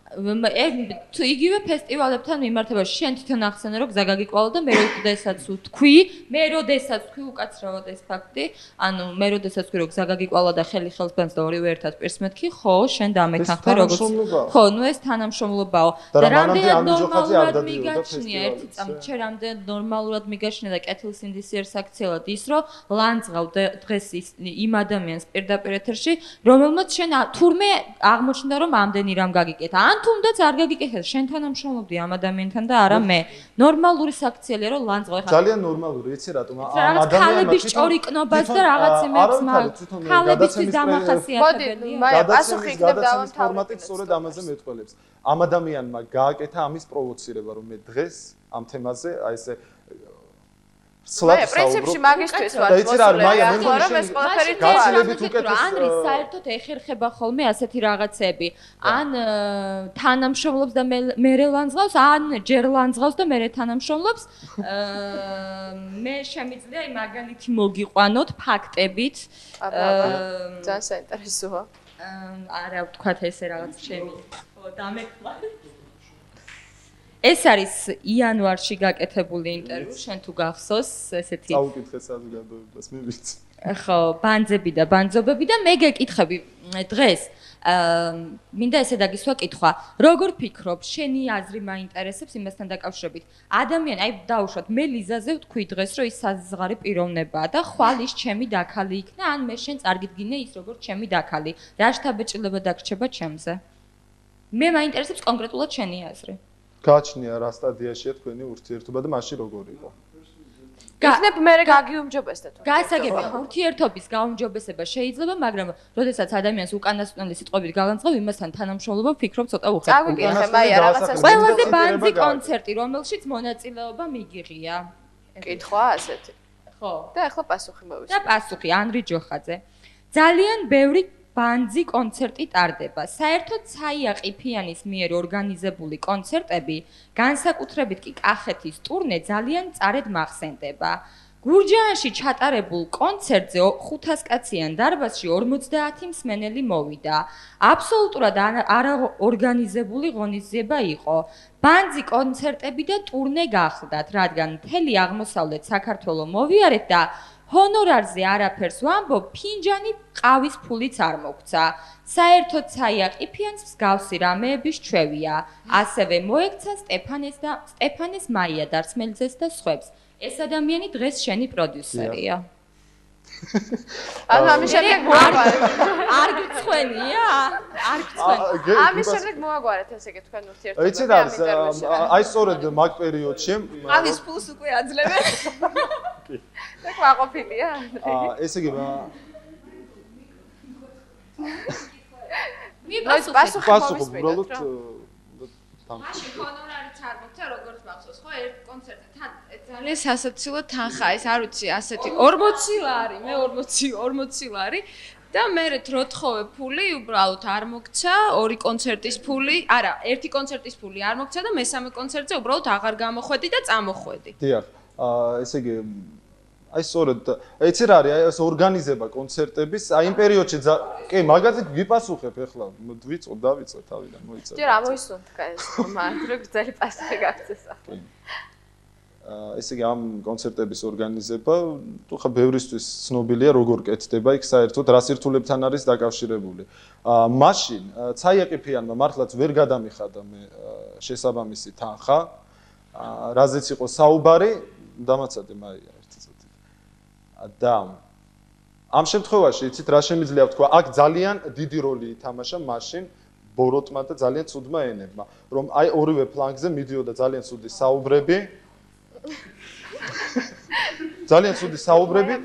თუ იგივე ფესტივალებთან მიმართებაში შენ თვითონ ახსენე რომ გზა გაგიკვალა და მე როდესაც ვთქვი უკაცრავად ეს ფაქტი, ანუ მე როდესაც ვთქვი რომ გზა გაგიკვალა და ხელი ხელს ბანს და ორივე ერთად პირს მეთქი, ხო, შენ დამეთანხმე როგორც ხო, ნუ ეს თანამშრომლობაო და რამდენად ნორმალურად მიგაჩნია ერთი წამით, შენ რამდენად ნორმალურად მიგაჩნია და კეთილსინდისიერს აქციელად ის რომ ლანძღავ დღეს იმ ადამიანს პირდაპირ ეთერში, რომელმაც შენ თურმე აღმოჩნდა რომ ამდენი რამ გაგიკეთა. თუნდაც არ გაგიკეთეთ, შენ თანამშრომლობდი ამ ადამიანთან და არა მე. ნორმალური საქციელია რომ ლანძღავ ეხლა. ძალიან ნორმალური, იცი რატომ? ამ ადამიანების ჭორიკნობას და რაღაც იმებს ქალებისთვის დამახასიათებელია. მოდი, პასუხი იქნება გადაცემის ფორმატით სწორედ ამაზე მეტყველებს. ამ ადამიანმა გააკეთა ამის პროვოცირება, რომ მე დღეს ამ თემაზე აი ესე მე პრინციპში მაგისტრის ვარ მოსული. მაგრამ ეს ყველაფერი გაცილებით უკეთეს. ან რის საერთოდ ეხერხება ხოლმე ასეთი რაღაცები. ან თანამშრომლობს და მერე ლანძღავს, ან ჯერ ლანძღავს და მერე თანამშრომლობს. მე შემიძლია იმ მაგალითი მოგიყვანოთ ფაქტებით. ძალიან საინტერესოა. არა, ვთქვათ ესე რაღაც ჩემი. ხო, დამეკლა. ეს არის იანვარში გაკეთებული ინტერვიუ, შენ თუ გახსოვს, ესეთი. წაუკითხე საზოგადოებას, მე ვიცი. ხო, ბანძები და ბანძობები და მე გეკითხები დღეს. მინდა ესე დაგისვა კითხვა. როგორ ფიქრობ, შენი აზრი მაინტერესებს იმასთან დაკავშირებით. ადამიანი, აი დაუშვათ, მე ლიზაზე ვთქვი დღეს, რომ ის საზღარი პიროვნებაა და ხვალ ის ჩემი დაქალი იქნა, ან მე შენ წარგიდგინე ის როგორ ჩემი დაქალი. რა შთაბეჭდილება დაგრჩება ჩემზე? მე მაინტერესებს კონკრეტულად შენი აზრი. გააჩნია რა სტადიაშია თქვენი ურთიერთობა და მაშინ როგორ იყო? იქნებ მე გაგიუმჯობესდა თუ. გასაგებია, ურთიერთობის გაუმჯობესება შეიძლება, მაგრამ როდესაც ადამიანს უკანასკნელი სიტყვებით გალანძღავ, იმასთან თანამშრომლობა ვფიქრობ ცოტა უხერხო. წავიგიხე, მაია რაღაცას. ყველაზე ბანძი კონცერტი, რომელშიც მონაწილეობა მიგიღია. კითხვა ასეთი. ხო. და ახლა პასუხი მოვისმენთ. და პასუხი ანრი ჯოხაძე. ძალიან ბევრი ბანძი კონცერტი ტარდება. საერთოდ ცაია ყიფიანის მიერ ორგანიზებული კონცერტები, განსაკუთრებით კი კახეთის ტურნე ძალიან წარედ მახსენდება. გურჯაანში ჩატარებულ კონცერტზე 500 კაციან დარბაზში 50 მსმენელი მოვიდა. აბსოლუტურად არაორგანიზებული ღონისძიება იყო. ბანძი კონცერტები და ტურნე გახლდათ, რადგან მთელი აღმოსავლეთ საქართველო მოვიარეთ და ჰონორარზე არაფერს ვამბობ, ფინჯანი ყავის ფულიც არ მოგცა. საერთოდ ცაია ყიფიანს მსგავსი რამეების ჩვევია. ასევე მოექცა სტეფანეს მაია დარწმელიძეს და სხვებს. ეს ადამიანი დღეს შენი პროდიუსერია. ანუ ამის შემდეგ მოაგვარეთ. არ გწხვენია? არ გწხვენ. ამის შემდეგ მოაგვარეთ ესე იგი თქვენ ურთიერთობა. იცი რა არის? აი სწორედ მაგ პერიოდში ყავის ფულს უკვე აძლევენ. და ყვაყოფილია? ესე იგი პასუხი უბრალოდ მაშინ ჰონორარი ჩარგოქცა როგორც მახსოვს ხო ერთ კონცერტზე თან ძალიან სასაცილო თანხა ეს არ ვიცი ასეთი 40 ლარი მე 40 ლარი და მე როთხოვე ფული უბრალოდ არ მოგცა ორი კონცერტის ფული არა ერთი კონცერტის ფული არ მოგცა და მესამე კონცერტზე უბრალოდ აღარ გამოხვედი და წამოხვედი დიახ ესე იგი აი სწორედ იცი რა არის აი ეს ორგანიზება კონცერტების აი იმ პერიოდში კი მაგაზე გიპასუხებ ახლა დავიწყო თავიდან მოიწერე ჯერ ამოისუნთქა ეს მაგრამ გძელი პასუხი გაგცეს ახლა ესე იგი ამ კონცერტების ორგანიზება თუ ხა ბევრისთვის ცნობილია როგორ კეთდება იქ საერთოდ რა სირთულებთან არის დაკავშირებული მაშინ ცაიაყიფიანმა მართლაც ვერ გადამიხადა მე შესაბამისი თანხა რაზეც იყო საუბარი დამაცადე მაია და ამ შემთხვევაში იცით რა შემიძლია ვთქვა აქ ძალიან დიდი როლი ითამაშა მაშინ ბოროტმა და ძალიან ცუდმა ენებმა რომ აი ორივე ფლანგზე მიდიოდა ძალიან ცუდი საუბრები ძალიან ცუდი საუბრები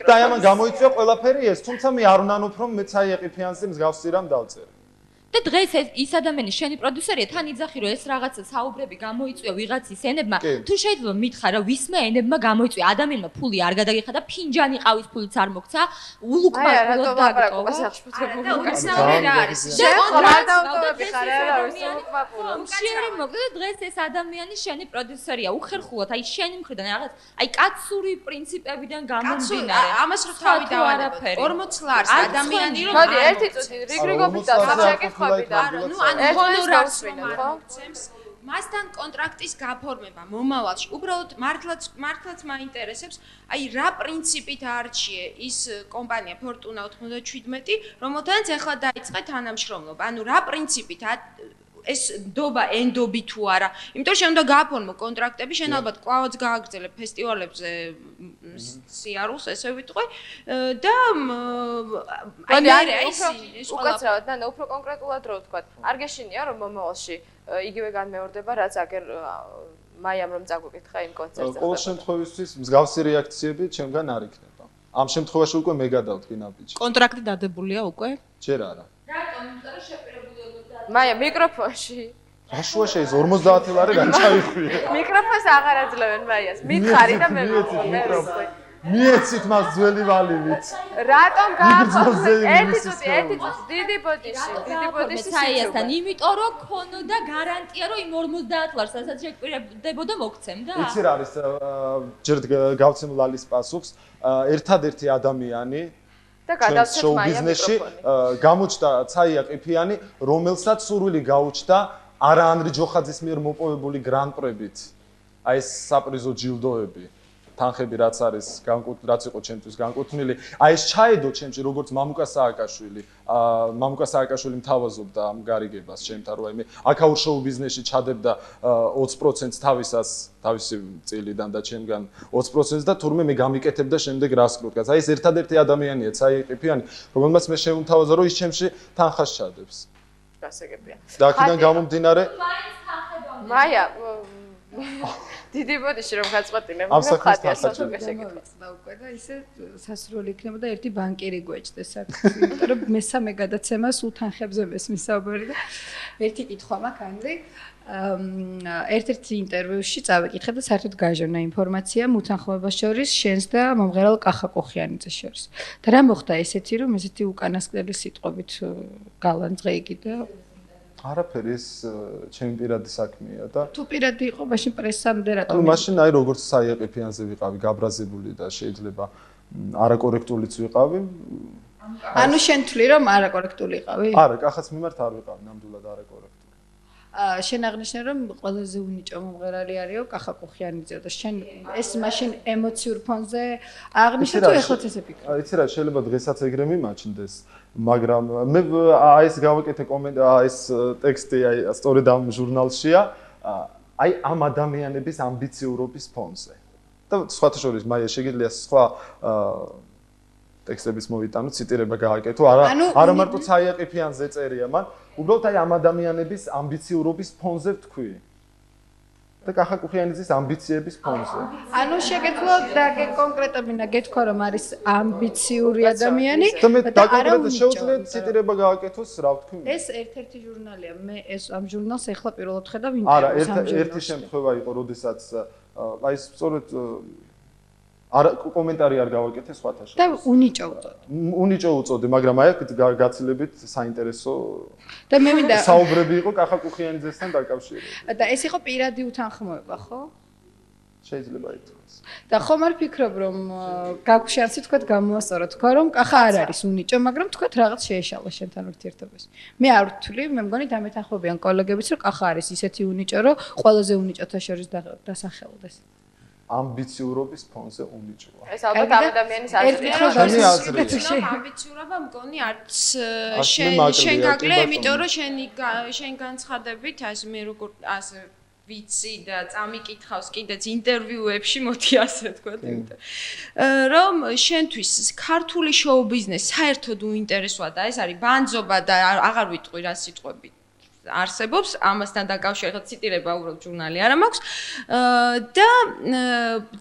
და აი ამან გამოიწვია ყველაფერი ეს თუმცა მე არ ვნანობ რომ მე ცაიაყიფიანზე მსგავსი რამ დავწერე და დღეს ის ადამიანი შენი პროდიუსერია, თან იძახი რომ ეს რაღაცა საუბრები გამოიწვია ვიღაცის ენებმა, თუ შეიძლება მითხრა რომ ვისმა ενებმა გამოიწვია, ადამიანმა ფული არ გადაგიხადა, ფინჯანი ყავის ფულიც არ მოგცა, ულუკმა გულოდ დაგტოვა. და უცნაური რა არის? კონტრაქტავტოები ხარ რა არის ულუკმა ფული. მშიერი მოგდა დღეს ეს ადამიანი შენი პროდიუსერია, უხერხულად, აი შენი მხრიდან რაღაც, აი კაცური პრინციპებიდან გამომდინარე. ამას რო თავი დავანებოთ 40 ლარს ადამიანი რომ მოდი ერთი წუთი რიგრიგობით და საკითხები და ანუ ჰონორარს რომ არ მოგცემს მასთან კონტრაქტის გაფორმება მომავალში უბრალოდ მართლაც მაინტერესებს აი რა პრინციპით არჩიე ის კომპანია Fortuna 97 რომელთანაც ახლა დაიწყე თანამშრომლობა ანუ რა პრინციპით ეს ნდობა ენდობი თუ არა იმიტომ რომ უნდა გააფორმო კონტრაქტები შენ ალბათ კვლავაც გააგრძელებ ფესტივალებზე სიარულს ესე ვიტყვი და აი ეს უკაცრავად და უფრო კონკრეტულად რო ვთქვა არ გეშინია რომ მომავალში იგივე განმეორდება რაც აგერ მაიამ რომ წაგვიკითხა იმ კონცერტზე ყოველ შემთხვევისთვის მსგავსი რეაქციები ჩემგან არ იქნება ამ შემთხვევაში უკვე მე გადავდგი ნაბიჯი კონტრაქტი დადებულია უკვე ჯერ არა რატომ იმიტომ რომ შეპირებული მაია მიკროფონში რაშუაში ეს 50 ლარი განჩაიხვიე მიკროფონს აღარ აძლევენ მაიას მითხარი და მე ვიტყვი მიეცით მას ძველი ვალივით რატომ გააფორმე ერთი წუთი დიდი ბოდიში საიასთან იმიტომ რომ ქონოდა გარანტია რომ იმ 50 ლარს რასაც შეგვირებდებოდა მოგცემდა იცი რა არის ჯერ გავცემ ლალის პასუხს ერთადერთი ადამიანი და გადავცეთ მაია მიკროფონი გამოჩნდა ცაია ყიფიანი რომელსაც სურვილი გაუჩნდა არა ანდრი ჯოხაძის მიერ მოპოვებული გრან-პრებით აი ეს საპრიზო ჯილდოები თანხები რაც არის რაც იყო ჩემთვის განკუთვნილი აი ეს ჩაედო ჩემში როგორც მამუკა სააკაშვილი მთავაზობდა ამ გარიგებას ჩემთან რომ აი მე აქაურ შოუ ბიზნესში ჩადებდა 20%-ს თავისი წილიდან და ჩემგან 20%-ს და თურმე მე გამიკეთებდა შემდეგ რას კრუტკაც აი ეს ერთადერთი ადამიანია ცაია ყიფიანი რომელმაც მე შემთავაზა რომ ის ჩემში თანხას ჩადებს გასაგებია და აქედან გამომდინარე მაია დიდი ბოდიში რომ გაწყვეტინე მაგრამ ხატია საერთოდ გასაგებია და უკვე და ისე სასრული იქნება და ერთი ბანკირი გვეჭდეს საერთოდ იმიტომ რომ მესამე გადაცემა სულ თანხებზე მესმის საუბარი და ერთი კითხვა მაქვს ანდრე ერთ-ერთი ინტერვიუში წავიკითხე და საერთოდ გაჟონა ინფორმაცია მუთანხმოებას შორის შენს და მომღერალ კახა კოხიანიძეს შორის და რა მოხდა ესეთი რომ ესეთი უკანასკნელი სიტყვებით გალანძღე იგი და არაფერი ეს ჩემი პირადი საქმეა და თუ პირადი იყო მაშინ პრესამდე რატომ ანუ მაშინ აი როგორც საიაყიფიანზე ვიყავი გაბრაზებული და შეიძლება არაკორექტულიც ვიყავი ანუ შენ თვლი რომ არაკორექტული იყავი არა კახაც მიმართ არ ვიყავი ნამდვილად არაკორექტული შენ აღნიშნე რომ ყველაზე უნიჭო მომღერალი არისო კახა კოხიანიძე და შენ ეს მაშინ ემოციურ ფონზე აღნიშნე თუ ეხლა ესე ფიქრობ იცი რა შეიძლება დღესაც ეგრე მიმაჩნდეს მაგრამ მე აი ეს გავაკეთე კომენტარი ეს ტექსტი აი სწორედ ამ ჟურნალშია აი ამ ადამიანების ამბიციურობის ფონზე და სხვათა შორის მაია შეგიძლია სხვა ტექსტების მოვიტანო ციტირება გააკეთო არა მარტო ცაიაყიფიანზე წერია მან უბრალოდ აი ამ ადამიანების ამბიციურობის ფონზე ვთქვი და კახა კუხიანიძის ამბიციების ფონზე. ანუ შეგეძლო და კონკრეტებინა გეთქვა რომ არის ამბიციური ადამიანი და მე დაკონკრეტად შეუძლია ციტირება გააკეთოს რა ვთქვი. ეს ერთ-ერთი ჟურნალია. მე ეს ამ ჟურნალს ახლა პირველად ხედავ არა, ერთი შემთხვევა იყო, როდესაც აი სწორედ არა კომენტარი არ გავაკეთე სხვათა შორის. და უნიჭო უწოდი. უნიჭო უწოდი, მაგრამ აი აქ გაცილებით საინტერესო და მე მინდა საუბრები იყო კახა კუხიანიძესთან დაკავშირებით. და ეს იყო პირადი უთანხმოება, ხო? შეიძლება ითქვას. და ხომ არ ფიქრობ რომ გაქვს შანსი თქვა გამოასწორო თქვა რომ კახა არ არის უნიჭო, მაგრამ თქვა რაღაც შეეშალა შენთან ურთიერთობაში. მე არ ვთვლი, მე მგონი დამეთანხმებიან კოლეგებიც რომ კახა არის ისეთი უნიჭო, რომ ყველაზე უნიჭოთა შორის დასახელდეს. ამბიციურობის ფონზე უნიჭოა. ეს ალბათ ამ ადამიანის აზრია. ამბიციურობა მგონი არც შენ გაკლე, იმიტომ რომ შენ განცხადებით, ასე მე როგორ ასე ვიცი და წამიკითხავს კიდეც ინტერვიუებში, მოდი ასე ვთქვათ, იმიტომ რომ შენთვის ქართული შოუ ბიზნესი საერთოდ უინტერესოა და ეს არის ბანძობა და აღარ ვიტყვი რა სიტყვები. არსებობს, ამასთან დაკავშირებით ციტირება უბრალოდ ჟურნალი არ მაქვს და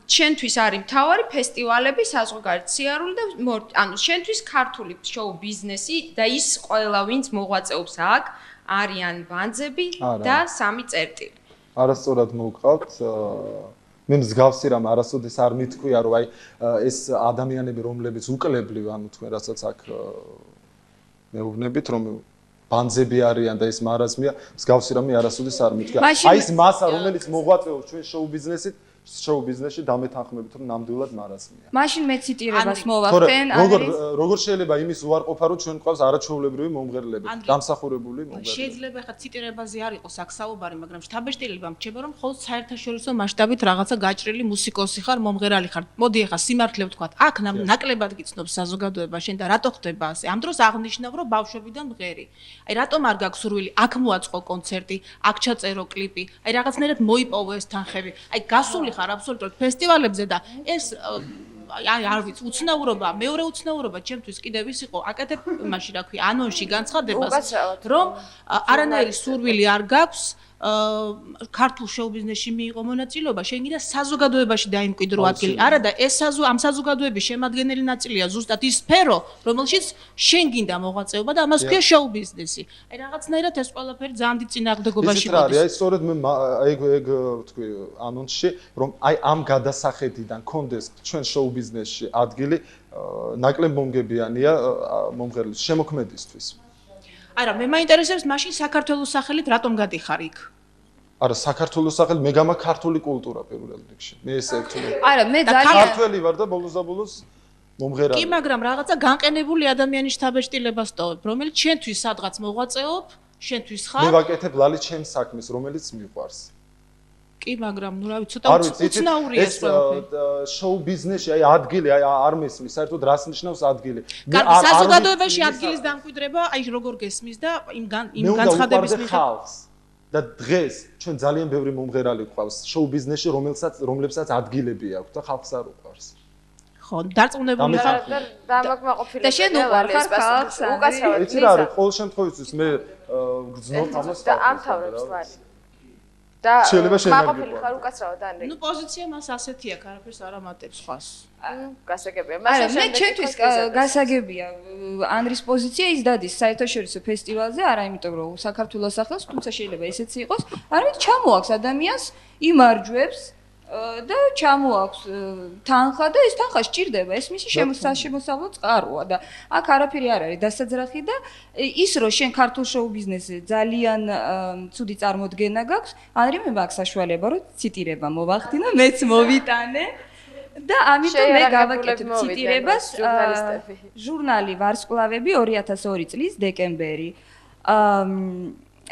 ჩვენთვის არის მთავარი ფესტივალები, საზღვარგარეთ სიარული და ანუ ჩვენთვის ქართული შოუ ბიზნესი და ის ყველა ვინც მოღვაწეობს აქ არიან ბანძები და სამი წერტილი. არასწორად მოვყავთ. მე მსგავსი რამ არასოდეს არ მithქვია, რომ აი ეს ადამიანები, რომლებიც უკლებლივ, ანუ თქვენ რასაც აქ მეუბნებით, რომ ბანძები არიან და ეს მარაზმია, მსგავსი რამე არასოდეს არ მithქვია. აი ეს მასა, რომელიც მოღვაწეობს ჩვენ შოუ ბიზნესში დამეთანხმებით, რომ ნამდვილად მარაზმია. მაშინ მე ციტირებას მოვახდენ, როგორ შეიძლება იმის უარყოფა, რომ ჩვენ გვყავს არაჩვეულებრივი მომღერლები, დამსახურებული მომღერლები. შეიძლება ხა ციტირებაზე არ იყოს აქ საუბარი, მაგრამ შთაბეჭდილება მრჩება, რომ მხოლოდ საერთაშორისო მასშტაბით რაღაცა გაჭრილი მუსიკოსი ხარ, მომღერალი ხარ. მოდი ახლა სიმართლე ვთქვათ, აქ ნაკლებად გიცნობს საზოგადოება შენ და რატო ხდება ასე? ამ დროს აღნიშნავ, რომ ბავშვებიდან მღერი. აი რატომ არ გაქვს სურვილი, აქ მოაწყო კონცერტი, აქ ჩაწერო კლიპი, აი რაღაცნაირად მოიპოვო ეს თანხები. აი გასული ხარ აბსოლუტურად ფესტივალებზე და ეს აი არ ვიცი უცნაურობა, მეორე უცნაურობა ჩემთვის კიდევ ის იყო, აკეთებ იმაში რა ქვია, ანონში განცხადებას, რომ არანაირი სურვილი არ გაქვს ქართულ შოუ ბიზნესში მიიღო მონაწილეობა, შენ კიდე საზოგადოებაში დაიმკვიდრო ადგილი. არა და ეს ამ საზოგადოების შემადგენელი ნაწილია ზუსტად ის სფერო, რომელშიც შენ გინდა მოღვაწეობა და ამას ქვია შოუ ბიზნესი. აი რაღაცნაირად ეს ყველაფერი ძალიან დიდ წინააღმდეგობაში მოდის. აი სწორედ მე ეგ ვთქვი ანონსში, რომ აი ამ გადასახედიდან კონდეს ჩვენ შოუ ბიზნესში ადგილი ნაკლებ მომგებიანია მომღერლის შემოქმედისთვის. არა, მე მაინტერესებს მაშინ საქართველოს სახელით რატომ გადიხარ იქ? არა, საქართველოს სახელით მე გამა ქართული კულტურა პირველ რიგში. მე ესე ვთვლი. არა, მე ძალიან ქართველი ვარ და ბოლოს მომღერალი. კი, მაგრამ რაღაცა განყენებული ადამიანის შთაბეჭდილებას ტოვებ, რომელიც შენთვის სადღაც მოღვაწეობ, შენთვის ხარ. მე ვაკეთებ ლალი ჩემს საქმეს, რომელიც მიყვარს. კი, მაგრამ ნუ რა ვიცი, ცოტა უცნაურია ეს ყველაფერი. შოუ ბიზნესში აი ადგილი არ მესმის, საერთოდ რას ნიშნავს ადგილი? კარგი, საზოგადოებაში ადგილის დამკვიდრება, აი როგორ გესმის და იმ განცხადების მიხედვით. და დღეს ჩვენ ძალიან ბევრი მომღერალი გვყავს შოუ ბიზნესში, რომლებსაც ადგილები აქვს და ხალხს არ უყვარს. ხო, დარწმუნებული ხარ და მაგმაყოფილება. და შენ უყვარ ხარ ხალხს? უკაცრავად. იცი რა არის, ყოველ შემთხვევაში მე გრძნობ ამას და ამთავრებს ვარი. და მაყოფილი ხარ უკაცრავად ანრი. ნუ პოზიცია მას ასეთია, არაფერს არ ამატებს ხას. გასაგებია. მაგრამ მე ჩემთვის გასაგებია ანრის პოზიცია ის დადის საერთაშორისო ფესტივალზე, არა იმიტომ რომ საქართველოს სახელს, თუმცა შეიძლება ესეც იყოს, არამედ ჩამოაქვს ადამიანს, იმარჯვებს და ჩამოაქვს თანხა და ეს თანხა სჭირდება, ეს მისი შემოსავლო წყაროა და აქ არაფერი არ არის დასაძრახი და ის რომ შენ ქართულ შოუ ბიზნესზე ძალიან ცუდი წარმოდგენა გაქვს, ანრი მე მაქვს საშუალება რომ ციტირება მოვახდინა, მეც მოვიტანე და ამიტომ მე გავაკეთებ ციტირებას ჟურნალი ვარსკვლავები 2002 წლის დეკემბერი.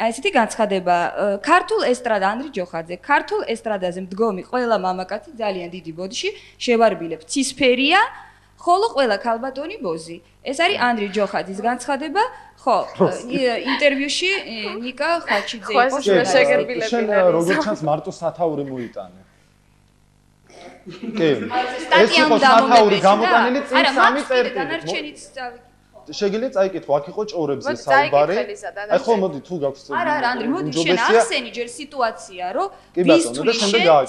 აი ესეთი განცხადება ქართულ ესტრადა ანდრი ჯოხაძე ქართულ ესტრადაზე მდგომი ყველა მამაკაცი ძალიან დიდი ბოდიში შევარბილებ ცისფერია ხოლო ყველა ქალბატონი ბოზი ეს არის ანდრი ჯოხაძის განცხადება ხო ინტერვიუში ნიკა ხაჩიძე იყო შეგერბილები შენ როგორ ჩანს მარტო სათაური მოიტანე კი ეს იყო სათაური გამოტანილი წინ 3 წერტილი შეგიძლიათ წაიკითხო, აქ იყო ჭორებზე საუბარი. აი ხო, მოდი თუ გაქვს. არა, ანდრი, მოდი შენ ახსენი ჯერ სიტუაცია, რომ ვისთვის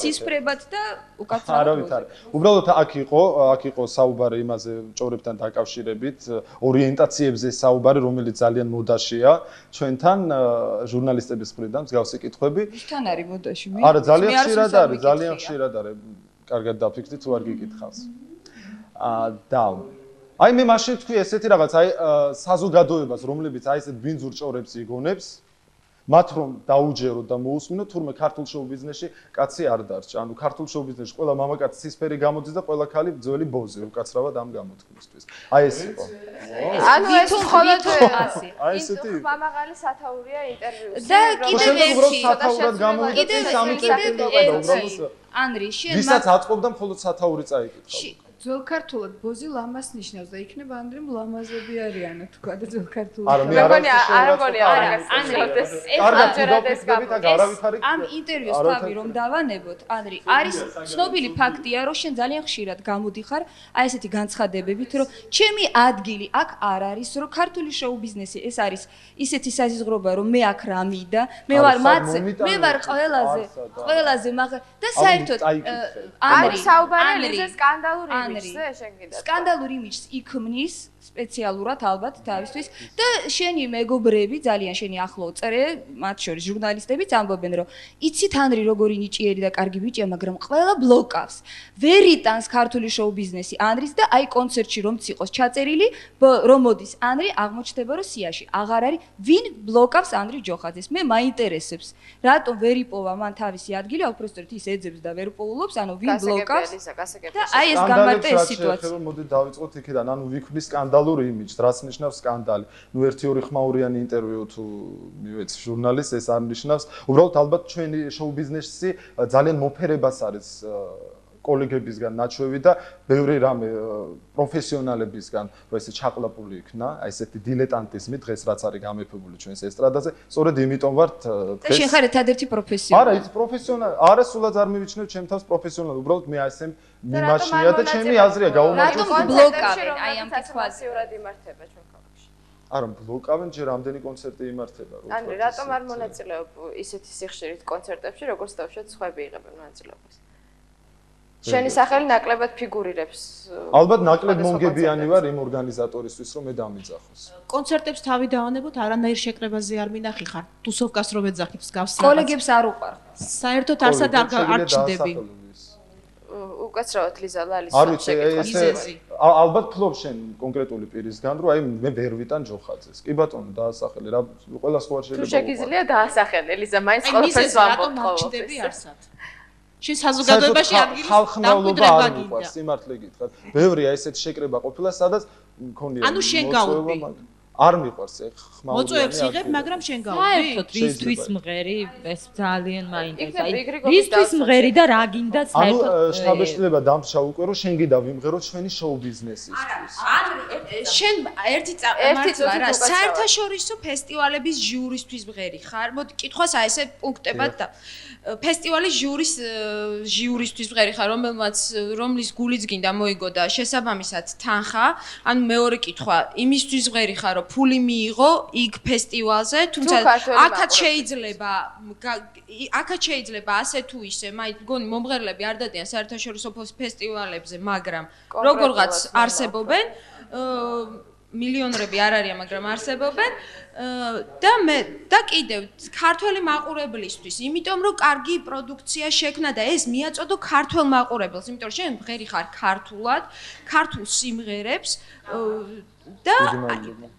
ცისფრებად და უკაცრავად. არა ვითარ. უბრალოდ აქ იყო საუბარი იმაზე ჭორებთან დაკავშირებით, ორიენტაციებზე საუბარი, რომელიც ძალიან მოდაშია ჩვენთან ჟურნალისტების მხრიდან მსგავსი კითხვები. ვისთან არის მოდაში? არა, ძალიან ხშირად არის, ძალიან ხშირად არის. კარგად დაფიქრდი თუ არ გიკითხავს. და აი მე მაშინ თქვი ესეთი რაღაც აი საზოგადოებას რომლებიც აი ესეთ ბინძურ ჭორებს იგონებს მათ რომ დაუჯეროთ და მოусმინოთ თურმე ქართულ შოუ ბიზნესში კაცი არ დარჩა ანუ ქართულ შოუ ბიზნესში ყველა მამაკაცი ცისფერი გამოდის და ყველა ქალი ძველი ბოზი უკაცრავად ამ გამოთქმისთვის აი ეს იყო ანუ ეს მხოლოდ აი ესეთი მამაღალი სათაურია ინტერვიუში და კიდევ ერთი სათაურად გამოვიდა სამი წერტილი და უბრალოდ ანრი შენ ვისაც ატყობდა მხოლოდ სათაური წაიკითხა ძველ ქართულად ბოზი ლამას ნიშნავს და იქნება ანდრემ ლამაზები არიანო თქვა და ძველ ქართულად. არა, მე არ ამ ინტერვიუს თავი რომ დავანებოთ, ანდრი, არის ცნობილი ფაქტია, რომ შენ ძალიან ხშირად გამოდიხარ აი ესეთი განცხადებებით, რომ ჩემი ადგილი აქ არ არის, რომ ქართული შოუ ბიზნესი ეს არის ისეთი საზღვრობა, რომ მე აქ რა მიდა, მე ვარ ყველაზე და საერთოდ ანდრი საუბარი ლიზე სკანდალურ იმიჯზე შენ კიდე სკანდალურ იმიჯს იქმნის სპეციალურად ალბათ თავისთვის და შენი მეგობრები ძალიან შენი ახლო წერე მათ შორის ჟურნალისტებიც ამბობენ რომ იცით ანდრი როგორი ნიჭიერი და კარგი ბიჭია მაგრამ ყველა ბლოკავს ვერ იტანს ქართული შოუ ბიზნესი ანდრის და აი კონცერტში რომც იყოს ჩაწერილი რომ მოდის ანდრი აღმოჩნდება რომ სიაში აღარ არის ვინ ბლოკავს ანდრი ჯოხაძეს მე მაინტერესებს რატომ ვერ იპოვა მან თავისი ადგილი უბრალოდ ის ეძებს და ვერ პოულობს ანუ ვინ ბლოკავს და აი ეს გამარტე ეს სიტუაცია მოდი დავიწყოთ იქიდან ანუ ვიქმნის სკანდალური იმიჯს, რაც ნიშნავს სკანდალი. ნუ 1-2 ხმაურიანი ინტერვიუ თუ მივეც ჟურნალისტს ეს არ ნიშნავს. უბრალოდ ალბათ ჩვენი შოუ ბიზნესი ძალიან მოფერებას არის კოლეგებისგან ნაჩვევი და ბევრი რამე პროფესიონალებისგან, რომ ესე ჩაყლაპული იქნა, აი ესეთი დილეტანტიზმი დღეს რაც არის გამეფებული ჩვენს ესტრადაზე. სწორედ იმიტომ ვართ დღეს შენ ხარ ერთადერთი პროფესიონალი. არა, ის პროფესიონალი, არა სულაც არ მივიჩნევ ჩემ თავს პროფესიონალი, უბრალოდ მე ასე მიმაჩნია და ჩემი აზრია გაუმარჯოს. რატომ ბლოკავენ აი ამ კითხვაზე? იმართება ჩვენ ქალაქში. არა, ბლოკავენ ჯერ ამდენი კონცერტი იმართება, რომ ანდრე, რატომ არ მონაწილეობ ისეთი სიხშირით კონცერტებში, როგორც თავშეთ სხვები იღებენ მონაწილეობას? შენი სახელი ნაკლებად ფიგურირებს. ალბათ ნაკლებ მონგებიანი ვარ იმ ორგანიზატორისთვის, რომ მე დამიძახოს. კონცერტებს თავი დავანებოთ, არანაირ შეკრებაზე არ მინახი ხარ. თუსოვკას რომ ეძახებს გავს რაღაც. კოლეგებს არ უყარ. საერთოდ არსად არ ჩდები. უკაცრავად ლიზა ლალის შეკითხვა. ალბათ ფლობ შენ კონკრეტული პირისგან, რომ აი მე ვერ ვიტან ჯოხაძეს. კი ბატონო, დაასახელე რა, ყველა სხვა შეიძლება. თუ შეგიძლია დაასახელე ლიზა, მაინც ყველაფერს ვამბობ ყოველთვის. შენ საზოგადოებაში ადგილი ხალხმრავლობა არ მიყვარს, სიმართლე გითხრათ. ბევრია ესეთ შეკრება ყოფილა, სადაც მქონია. ანუ შენ გავუდი. არ მიყვარს ხმაურიანი. მოწვევს იღებ, მაგრამ შენ გავუდი. საერთოდ რისთვის მღერი, ეს ძალიან მაინტერესებს. რისთვის მღერი და რა გინდა საერთოდ? ანუ შტაბ-ეშტილება დამრჩა უკვე რომ შენ გიდა ვიმღერო ჩვენი შოუ ბიზნესისთვის. შენ ერთი წუთი რა საერთაშორისო ფესტივალების ჟიურისთვის მღერი ხარ? მოდი კითხვას აი ესე პუნქტებად და ფესტივალის ჟიურისთვის მღერი ხარ, რომლის გულიც გინდა მოიგო და შესაბამისად თანხა, ანუ მეორე კითხვა, იმისთვის მღერი ხარ, რომ ფული მიიღო იქ ფესტივალზე, თუმცა აქაც შეიძლება ასე თუ ისე, მგონი მომღერლები არ დადიან საერთაშორისო ფესტივალებზე, მაგრამ როგორღაც არსებობენ მილიონრები არ არიან, მაგრამ არსებობენ და კიდევ ქართველი მაყურებლისთვის, იმიტომ რომ კარგი პროდუქცია შექმნა და ეს მიაწოდო ქართველ მაყურებელს, იმიტომ რომ შენ მღერი ხარ ქართულად, ქართულ სიმღერებს და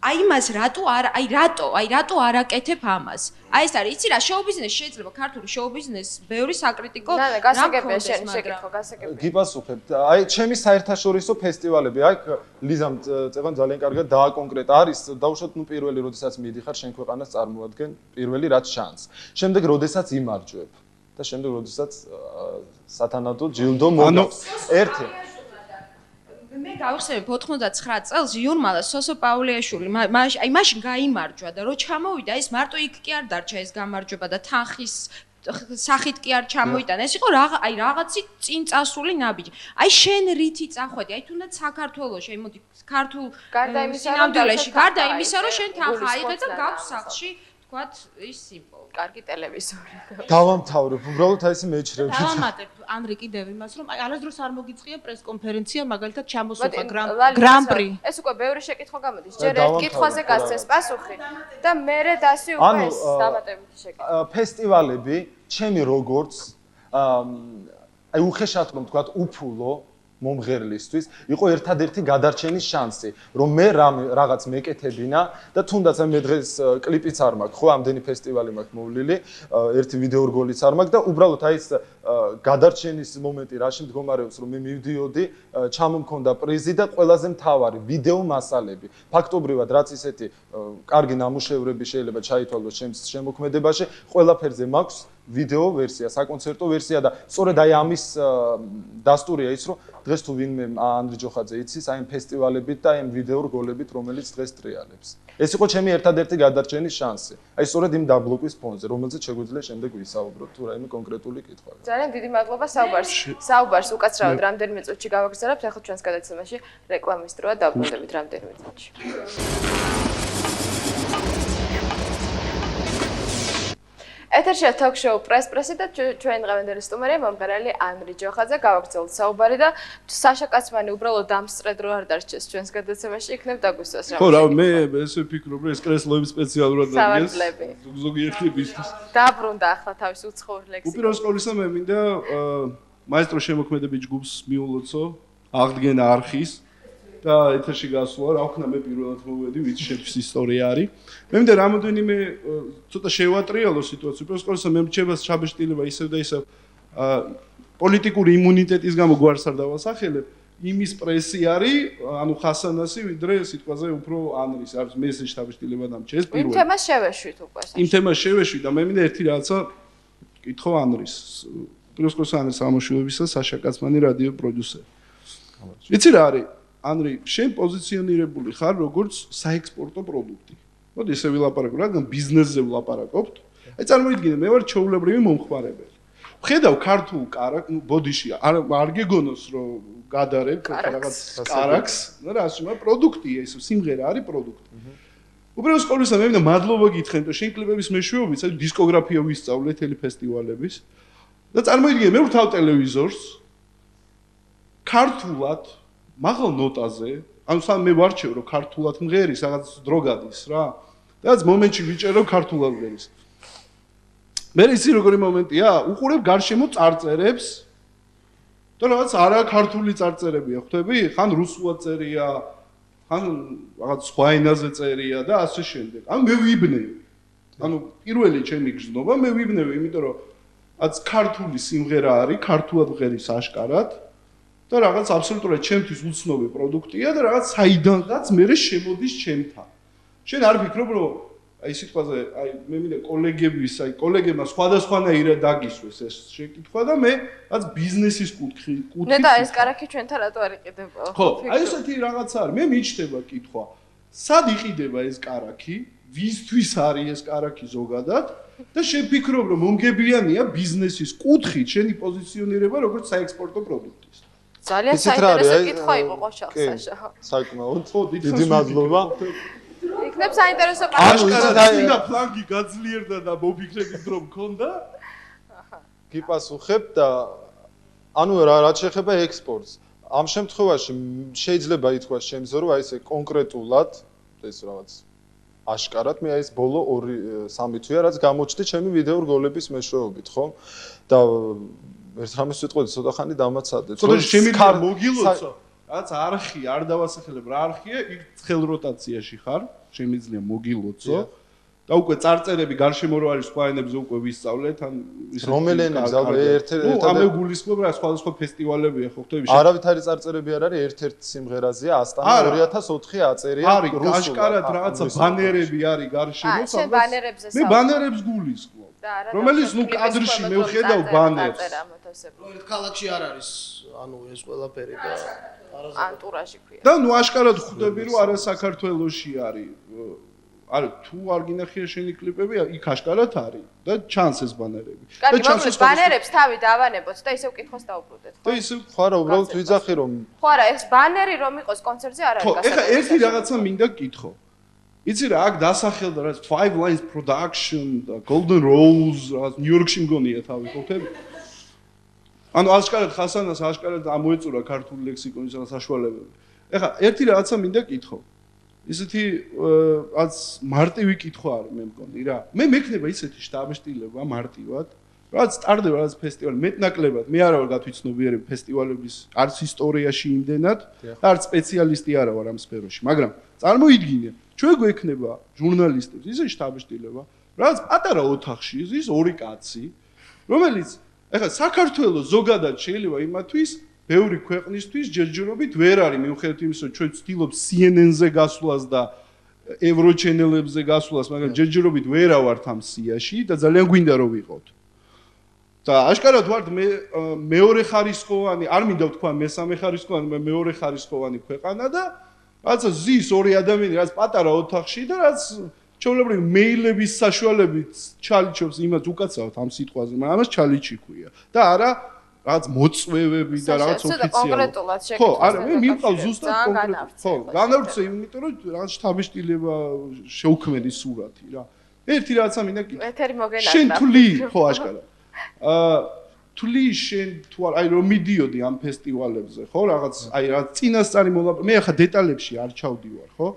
აი იმას რატო არ აკეთებ ამას? აი ეს არის, იცი რა, შოუ ბიზნესი შეიძლება ქართული შოუ ბიზნესი ბევრი საკრიტიკო რა გასაგებია შენი შეკითხვა, გასაგებია. გიპასუხებ. აი ჩემი საერთაშორისო ფესტივალები, აი ლიზამ წევან ძალიან კარგად დააკონკრეტა. არის დაუშვათ ნუ პირველი, როდესაც მიდიხარ შენ ქვეყანას წარმოადგენ, პირველი რაც ჩანს. შემდეგ როდესაც იმარჯვებ და შემდეგ როდესაც სათანადო ჯილდო მოგავს. ერთი მე გავიხსენებ 99 წელს ჟურნალა სოსო პაულიაშვილი მაშინ გაიმარჯვა და რო ჩამოვიდა ეს მარტო იქ კი არ დარჩა ეს გამარჯვება და თანხის სახით კი არ ჩამოიტანა ეს იყო აი რაღაცი წინ წასული ნაბიჯი აი შენ რითი წახვედი აი თუნდაც საქართველოში აი მოდი ქართულ სინამდვილეში გარდა იმისა რომ შენ თანხა აიღე და გაქვს სახლში თქვათ ის სიმბოლო კარგი ტელევიზორი დავამთავრებ უბრალოდ აი ეს მეჩრები დავამატებ ანდრი კიდევ იმას რომ აი არასდროს არ მოგიწია პრესკონფერენცია მაგალითად ჩამოსულა გრან-პრი ეს უკვე ბევრი შეკითხვა გამოდის ჯერ ერთ კითხვაზე გასცეს პასუხი და მერე დასი უკვე ეს დამატებითი შეკითხვა ფესტივალები ჩემი როგორც აი უხეშად რომ თქვა უფულო მომღერლისთვის იყო ერთადერთი გადარჩენის შანსი რომ მე რაღაც მეკეთებინა და თუნდაც მე დღეს კლიპიც არ მაქვს ხო ამდენი ფესტივალი მაქვს მოვლილი ერთი ვიდეო რგოლიც არ მაქვს და უბრალოდ აი ეს გადარჩენის მომენტი რაში მდგომარეობს, რომ მე მივდიოდი, ჩამომქონდა პრიზი და ყველაზე მთავარი ვიდეო მასალები. ფაქტობრივად, რაც ისეთი კარგი ნამუშევრები შეიძლება ჩაითვალოს ჩემს შემოქმედებაში, ყველაფერზე მაქვს ვიდეო ვერსია, საკონცერტო ვერსია და სწორედ აი ამის დასტურია ის, რომ დღეს თუ ვინმე ანდრი ჯოხაძე იცის, აი ამ ფესტივალებით და აი ამ ვიდეო რგოლებით, რომელიც დღეს ტრიალებს. ეს იყო ჩემი ერთადერთი გადარჩენის შანსი. აი სწორედ იმ დაბლოკვის ფონზე, რომელზეც შეგვიძლია შემდეგ ვისაუბროთ თუ რაიმე კონკრეტული კითხვა. ძალიან დიდი მადლობა საუბარს უკაცრავად რამდენიმე წუთში გავაგრძელებთ, ახლა ჩვენს გადაცემაში რეკლამის დროა, დავბრუნდებით რამდენიმე წუთში. ეთერშია თოქ-შოუ პრესი და ჩვენ დღევანდელი სტუმარია მომღერალი ანდრი ჯოხაძე. გავაგრძელოთ საუბარი და საშა კაცმანი უბრალოდ დამსწრედ რო არ დარჩეს ჩვენს გადაცემაში, იქნებ დაგვისვას რა. ხო რა, მე ესე ვფიქრობ, რომ ეს კრესლოები სპეციალურად დაგეს. ზოგიერთებისთვის. დაბრუნდა ახლა თავის უცხოურ ლექსიკონში. უპირველეს ყოვლისა მე მინდა მაესტრო შემოქმედების ჯგუფს მიულოცო აღდგენა არხის და ეთერში გასვლა, რა ვქნა მე პირველად მოვედი, ვიცი შეთვის ისტორია არის. მე მინდა რამოდენიმე ცოტა შევატრიალო სიტუაცია. უპირველეს ყოვლისა მე მრჩება შაბეშტილება ისევ და ისევ პოლიტიკური იმუნიტეტის გამო გვარს არ დავასახელებ. იმის პრესი არის, ანუ ხასანასი, ვიდრე სიტყვაზე უფრო ანრის არის მე ესე შაბეშტილება დამჭეს პირველად. იმ თემას შევეშვით უკვე. იმ თემას შევეშვი და მე მინდა ერთი რაღაცა კითხო ანრის. უპირველეს ყოვლისა ანრის სამშობლოებისა საშა კაცმანი რადიო პროდიუსერი. ვიცი რა არის? ანდრი, შენ პოზიციონირებული ხარ როგორც საექსპორტო პროდუქტი. მოდი ესე ვილაპარაკო, რადგან ბიზნესზე ვილაპარაკობთ. აი წარმოიდგინე, მე ვარ ჩვეულებრივი მომხმარებელი. ვხედავ ქართულ კარაკს, ბოდიში, არ გეგონოს რომ გადარებ რაღაც კარაკს, რა შეიძლება პროდუქტია ეს, სიმღერა არის პროდუქტი. უპირველეს ყოვლისა მე მინდა მადლობა გითხრენ, რომ შენ კლიპების მეშვეობით, საერთოდ დისკოგრაფია ვისწავლე თელი ფესტივალების. და წარმოიდგინე, მე ვთავ ტელევიზორს ქართულად მაღალ ნოტაზე, ანუ სამ მე ვარჩევ რომ ქართულად მღერის, რაღაც დრო გადის რა. და რაც მომენტში ვიჭერო ქართულად მღერის. მე ისი როგორი მომენტია, უყურებ გარშემო წარწერებს და რაღაც არა ქართული წარწერებია, ხვდები? ხან რუსულად წერია, ხან რაღაც სხვა ენაზე წერია და ასე შემდეგ. ანუ მე ვიბნევი. ანუ პირველი ჩემი გრძნობა მე ვიბნევი, იმიტომ რომ რაც ქართული სიმღერა არის, ქართულად მღერის აშკარად. და რაღაც აბსოლუტურად ჩემთვის უცნობი პროდუქტია და რაღაც საიდანღაც მე შემოდის ჩემთან. შენ არ ფიქრობ რომ აი სიტყვაზე აი მე მინდა კოლეგების, აი კოლეგებმა სხვადასხვანაირად დაგისვეს ეს შეკითხვა და მე რაც ბიზნესის კუთხით. ნე და ეს კარაკი ჩვენთან რატო არ იყიდება? ხო, აი ესეთი რაღაცა არის. მე მიჩნდება კითხვა. სად იყიდება ეს კარაკი? ვისთვის არის ეს კარაკი ზოგადად? და შენ ფიქრობ რომ მომგებიანია ბიზნესის კუთხით შენი პოზიციონირება როგორც საექსპორტო პროდუქტის. ძალიან საინტერესო კითხვა იყო ყოშალსაშა. საკმაოდ დიდი მადლობა. იქნებ საინტერესო კითხვა და ფლანგი გაძლიერდა და მოფიქრებით რომ მქონდა. გიპასუხებ და ანუ რაც შეეხება ექსპორტს. ამ შემთხვევაში შეიძლება ითქვას ჩემზე რომ აი ესე კონკრეტულად ეს რაღაც აშკარად მე აი ეს ბოლო 2-3 თვეა რაც გამოჩნდი ჩემი ვიდეო რგოლების მეშვეობით, ხო? და ერთ რამეს ვიტყოდი ცოტა ხანი დამაცადეთ. ცოტა შემიძლია მოგილოცო. რაც არხი არ დავასახელებ რა არხია, იქ ცხელ როტაციაში ხარ, შემიძლია მოგილოცო. და უკვე წარწერები გარშემო რო არის სხვა ენებზე უკვე ვისწავლეთ, ან ის რომელი ენებზე ერთ-ერთი ამე გულისხმობ რა სხვადასხვა ფესტივალებია ხო ხტები შე. არავითარი წარწერები არ არის, ერთ-ერთ სიმღერაზეა ასტანა 2004 აწერია რუსულად. არის აშკარად რაღაცა ბანერები არის გარშემო, სადაც მე ბანერებს გულისხმობ. რომელიც ნუ კადრში მე ვხედავ ბანერს. ერთ ქალაქში არ არის ანუ ეს ყველაფერი და ანტურაჟი ქვია. და ნუ აშკარად ხვდები რომ არა საქართველოში არის. არა თუ არ გინახია შენი კლიპები, იქ აშკარად არის და ჩანს ეს ბანერები. და ჩანს ეს ბანერებს თავი დავანებოთ და ისევ კითხოს დავუბრუნდეთ. და ისევ ხო არა, უბრალოდ ვიძახი რომ ხო არა, ეს ბანერი რომ იყოს კონცერტზე არ არის გასაგები. ხო, ეხა ერთი რაღაცა მინდა კითხო. იცი რა, აქ დასახელდა რა 5 Lines Production და Golden Rose, რაღაც ნიუ-იორკში მგონია თავი, ხვდები? ანუ აშკარად ხასანას აშკარად ამოეწურა ქართული ლექსიკონის საშუალებები. ეხა ერთი რაღაცა მინდა კითხო. ისეთი რაც მარტივი კითხვა არის მე მგონი რა. მე მექნება ისეთი შტაბშტილება მარტივად, რაც სტარდება რაღაც ფესტივალი მეტნაკლებად. მე არა ვარ გათვითცნობიერები ფესტივალების არც ისტორიაში იმდენად და არც სპეციალისტი არა ვარ ამ სფეროში, მაგრამ წარმოიდგინე, ჩვენ გვექნება ჟურნალისტებს ისე შტაბშტილება, რაც პატარა ოთახში ის 2 კაცი, რომელიც ეხლა საქართველოს ზოგადად შეიძლება იმათვის ბევრი ქვეყნისთვის ჯერჯერობით ვერ არის მიუხედავად იმისა, რომ ჩვენ ვცდილობთ CNN-ზე გასვლას და ევროჩენელებზე გასვლას, მაგრამ ჯერჯერობით ვერა ვართ ამ სიაში და ძალიან გვინდა რომ ვიყოთ. და აშკარად ვართ მე მეორე ხარისხოვანი, არ მინდა ვთქვა მესამე ხარისხოვანი, მეორე ხარისხოვანი ქვეყანა და რაცა ზის ორი ადამიანი რაც პატარა ოთახში და რაც ჩვეულებრივ მეილების საშუალებით ჩალიჩობს იმას უკაცრავად ამ სიტყვაზე, მაგრამ ამას ჩალიჩი ქვია და არა რაც მოწვევები და რაღაც ოფიციალური. ხო, არა, მე მივყავ ზუსტად კონკრეტულად. ხო, განავრცე, იმიტომ რომ რაღაც შთაბეჭდილება შეუქმენი სურათი რა. ერთი რაღაცა მინდა კითხო. ეთერი მოგენახა. შენ თვლი, ხო, აშკარად. თვლი შენ თუ აი რომ მიდიოდი ამ ფესტივალებზე, ხო, რაღაც აი რა წინასწარი მე ახლა დეტალებში არ ჩავდივარ, ხო?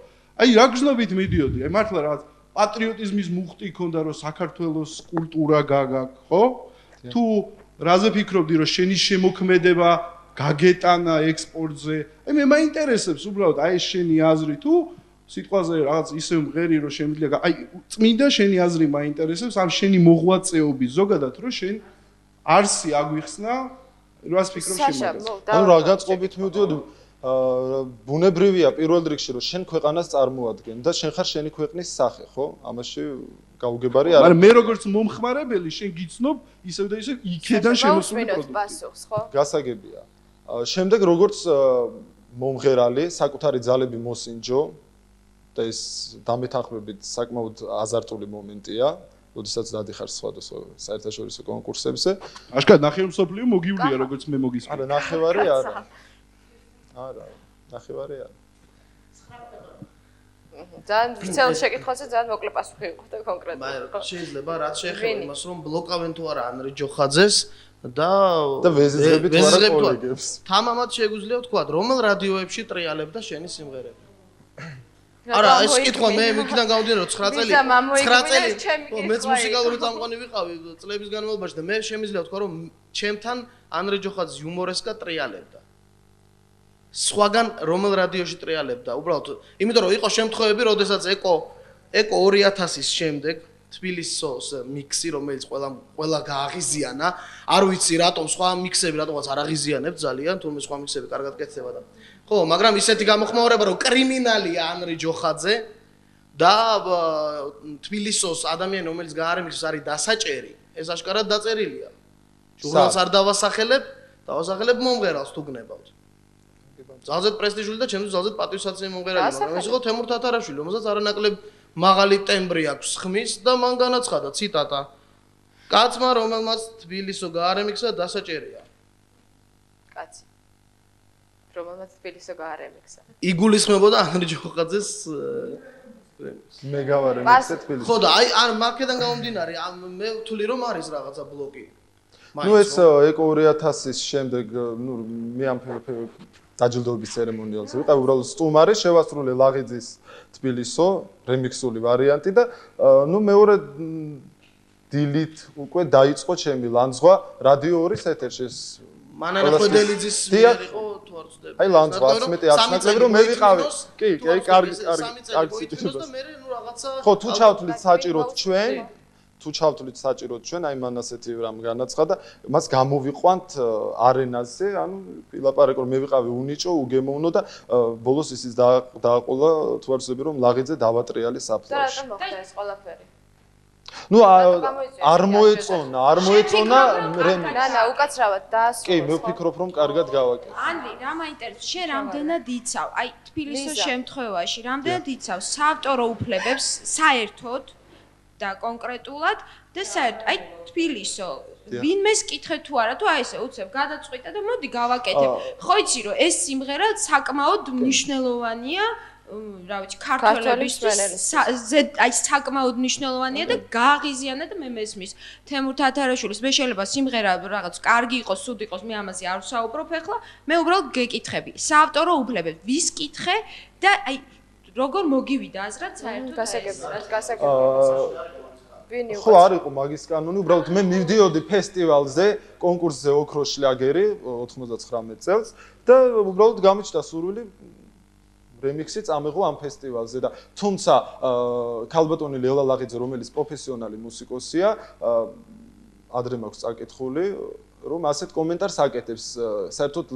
აი რა გზნობით მიდიოდი? აი მართლა რაღაც პატრიოტიზმის მუხტი ქონდა რომ საქართველოს კულტურა გაგაქვს, ხო? თუ რაზე ფიქრობდი რომ შენი შემოქმედება გაგეტანა ექსპორტზე? აი მე მაინტერესებს უბრალოდ აი შენი აზრი თუ სიტყვაზე რაღაც ისე მღერი რომ შემიძლია აი წმინდა შენი აზრი მაინტერესებს ამ შენი მოღვაწეობის ზოგადად რომ შენ არსი აგვიხსნა რას ფიქრობ შემოგეც? ანუ რა გაწყობით მივდიოდი ბუნებრივია პირველ რიგში რომ შენ ქვეყანას წარმოადგენ და შენ ხარ შენი ქვეყნის სახე, ხო? ამაში გაუგებარი არა. მაგრამ მე როგორც მომხმარებელი შენ გიცნობ ისევ და ისევ იქედან შემოსული პროდუქტი. გასაგებია. შემდეგ როგორც მომღერალი საკუთარი ძალები მოსინჯო და ეს დამეთანხმებით საკმაოდ აზარტული მომენტია, როდესაც დადიხარ სხვადასხვა საერთაშორისო კონკურსებზე. აშკარად ნახევარი მსოფლიო მოგივლია როგორც მე მოგისმენთ. არა, ნახევარი არა. არა, ნახევარი არა. ძალიან ვრცელ შეკითხვაზე ძალიან მოკლე პასუხი იყო და კონკრეტულად. მაგრამ შეიძლება რაც შეეხება იმას რომ ბლოკავენ თუ არა ანრი ჯოხაძეს და ვეზიზებით თუ არა კოლეგებს. თამამად შეგვიძლია ვთქვა რომელ რადიოებში ტრიალებდა შენი სიმღერები. არა, ეს კითხვა მე იქიდან გავდინა რომ 9 წელი 9 წელი მეც მუსიკალური წამყვანი ვიყავი წლების განმავლობაში და მე შემიძლია ვთქვა რომ ჩემთან ანრი ჯოხაძის იუმორესკა ტრიალებდა. სხვაგან რომელ რადიოში ტრიალებდა, უბრალოდ, იმიტომ რომ იყო შემთხვევები, როდესაც ეკო 2000-ის შემდეგ თბილისის მიქსი, რომელიც ყველა გააღიზიანა, არ ვიცი რატომ სხვა მიქსები რატომაც არ აღიზიანებთ ძალიან, თუმცა სხვა მიქსები კარგად კეთდება და. ხო, მაგრამ ისეთი გამოხმაურება, რომ კრიმინალია ანრი ჯოხაძე და თბილისის ადამიანი, რომელიც გაარემიქსებს არის დასაჭერი, ეს აშკარად დაწერილია. ჟურნალს არ დავასახელებ, დავასახელებ მომღერალს თუ გნებავთ. ძალზედ პრესტიჟული და ჩემთვის ძალზედ პატივსაცემი მომღერალი, მაგრამ ეს იყო თემურ თათარაშვილი, რომელსაც არანაკლებ მაღალი ტემბრი აქვს ხმის და მან განაცხადა ციტატა. კაცმა, რომელმაც თბილისო გაარემიქსა დასაჭერია. კაცი. რომელმაც თბილისო გაარემიქსა. იგულისხმებოდა ანრი ჯოხაძეს პრემიას. მე გავარემიქსე თბილისში. ხო და აი არ მარკედან გამომდინარე, მე ვთვლი რომ არის რაღაცა ბლოკი. ნუ ეს ეკო 2000-ის შემდეგ, ნუ მე ამ დაჯილდოების ცერემონიალზე ვიყავ, უბრალოდ სტუმარი შევასრულე ლაღიძის თბილისო რემიქსული ვარიანტი და ნუ მეორე დილით უკვე დაიწყო ჩემი ლანძღვა რადიო 2-ის ეთერში. მანანა ხვედელიძის მიერ იყო თუ არ ვცდები. აი ლანძღვა 11 არცნაკლები რომ მე ვიყავი. კი, კარგი სიტუაცია. და მე ნუ რაღაცა ხო, თუ ჩავთვლით საჭიროთ ჩვენ, აი მან ასეთი რამ განაცხადა, მას გამოვიყვანთ არენაზე, ანუ ლაპარაკო მე ვიყავი უნიჭო, უგემოვნო და ბოლოს ისიც დააყოლა თუ არ ვცდები რომ ლაღიძე დავატრიალი საფლავში. და რატომ მოხდა ეს ყველაფერი? ნუ არ მოეწონა რემი. ნანა, უკაცრავად დაასრულე. კი, მე ვფიქრობ რომ კარგად გავაკეთე. ანდრი, რა მაინტერესებს? შენ რამდენად იცავ? აი, თბილისის შემთხვევაში რამდენად იცავ საავტორო უფლებებს საერთოდ და კონკრეტულად და საერთოდ აი თბილისო ვინმეს კითხე თუ არა თუ აი ესე უცებ გადაწყვიტა და მოდი გავაკეთებ. ხო იცი რომ ეს სიმღერა საკმაოდ მნიშვნელოვანია რა ვიცი ქართველებისთვის აი საკმაოდ მნიშვნელოვანია და გააღიზიანა და მე მესმის თემურ თათარაშვილის მე შეიძლება სიმღერა რაღაც კარგი იყოს, სუდი იყოს, მე ამაზე არ ვსაუბრობ ახლა, მე უბრალოდ გეკითხები. საავტორო უფლებებს ვის კითხე და აი როგორ მოგივიდა აზრად საერთოდ გასაგებია. ხო არ იყო მაგის კანონი, უბრალოდ მე მივდიოდი ფესტივალზე, კონკურსზე ოქროს შლაგერი 99 წელს და უბრალოდ გამოჩნდა სურვილი რემიქსი წამეღო ამ ფესტივალზე და თუმცა ქალბატონი ლელა ლაღიძე, რომელიც პროფესიონალი მუსიკოსია, ადრე მაქვს წაკითხული, რომ ასეთ კომენტარს აკეთებს საერთოდ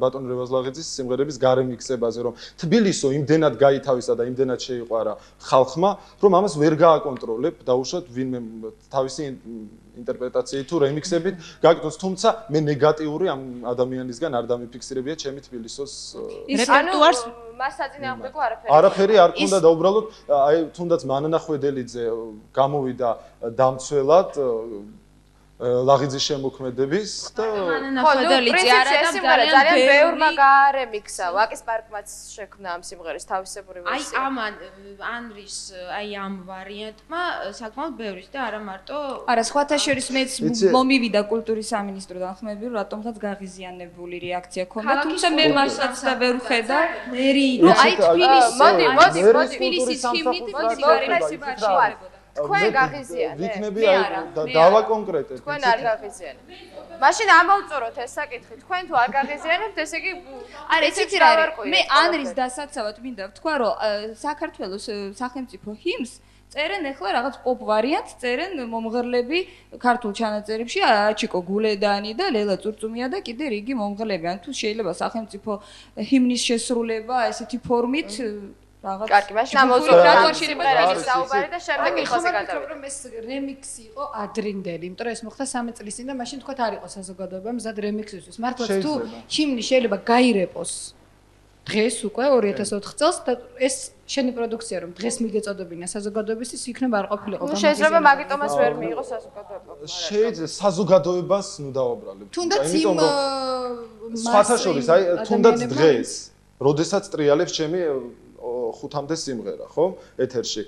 ბატონ რევაზლაღიძის სიმღერების გარემიქსებაზე, რომ თბილისო იმდენად გაითავისა და იმდენად შეიყვარა ხალხმა, რომ ამას ვერ გააკონტროლებ, დაუშვათ ვინმე თავისი ინტერპრეტაციით თუ რემიქსებით გაკეთოს, თუმცა მე ნეგატიური ამ ადამიანისგან არ დამიფიქსირებია ჩემი თბილისოს რეპერტუარს მას საწინააღმდეგო არაფერი არ ქონდა და უბრალოდ აი თუნდაც მანანა ხვედელიძე გამოვიდა დამცველად ლაღიძის შემოქმედების და ხვედელიძე არა და ძალიან ბევრმა გაარემიქსა ვაკის პარკმაც შექმნა ამ სიმღერის თავისებური ვერსია. აი ამან ანრის აი ამ ვარიანტმა საკმაოდ ბევრის და არა მარტო არა სხვათა შორის მეც მომივიდა კულტურის სამინისტრო დახმები რომ რატომღაც გაღიზიანებული რეაქცია ქონდა თუმცა მე მასაც და ვერ ვხედა მერი აი თბილისი მოდი თბილისის ჰიმნით გარემოსება არ შეიძლება თქვენ გაღიზიანე? ვიქნები აი დავაკონკრეტებ. თქვენ არ გაღიზიანებთ. მაშინ ამოვწოროთ ეს საკითხი. თქვენ თუ არ გაღიზიანებთ, ესე იგი არა, იცით რა არის? მე ანრის დასაცავად მინდა ვთქვა, რომ საქართველოს სახელმწიფო ჰიმნს წერენ ახლა რაღაც პოპ ვარიანტს, წერენ მომღერლები ქართულ ჩანაწერებში, აჩიკო გულედანი და ლელა წურწუმია და კიდე რიგი მომღერლები. ან თუ შეიძლება სახელმწიფო ჰიმნის შესრულება ესეთი ფორმით რაღაც კარგი, მაშინ ამოვწოროთ რატო სიმღერების საუბარი და შემდეგ იხოზე გადავიდეთ. რომ ეს რემიქსი იყო ადრინდელი, იმიტომ რომ ეს მოხდა 13 წლის წინ და მაშინ თქვათ არ იყო საზოგადოება მზად რემიქსისთვის. მართლაც თუ ჰიმნი შეიძლება გაირეპოს დღეს უკვე 2004 წელს და ეს შენი პროდუქცია რომ დღეს მიგეწოდებინა საზოგადოებისთვის იქნება არ ყოფილიყო გამოგიზიანებული. შეიძლება მაგიტომაც ვერ მიიღო საზოგადოება. შეიძლება საზოგადოებას ნუ დავაბრალებ. თუნდაც იმ სხვათა შორის აი თუნდაც დღეს, როდესაც ტრიალებს ჩემი 5-მდე სიმღერა, ხო? ეთერში.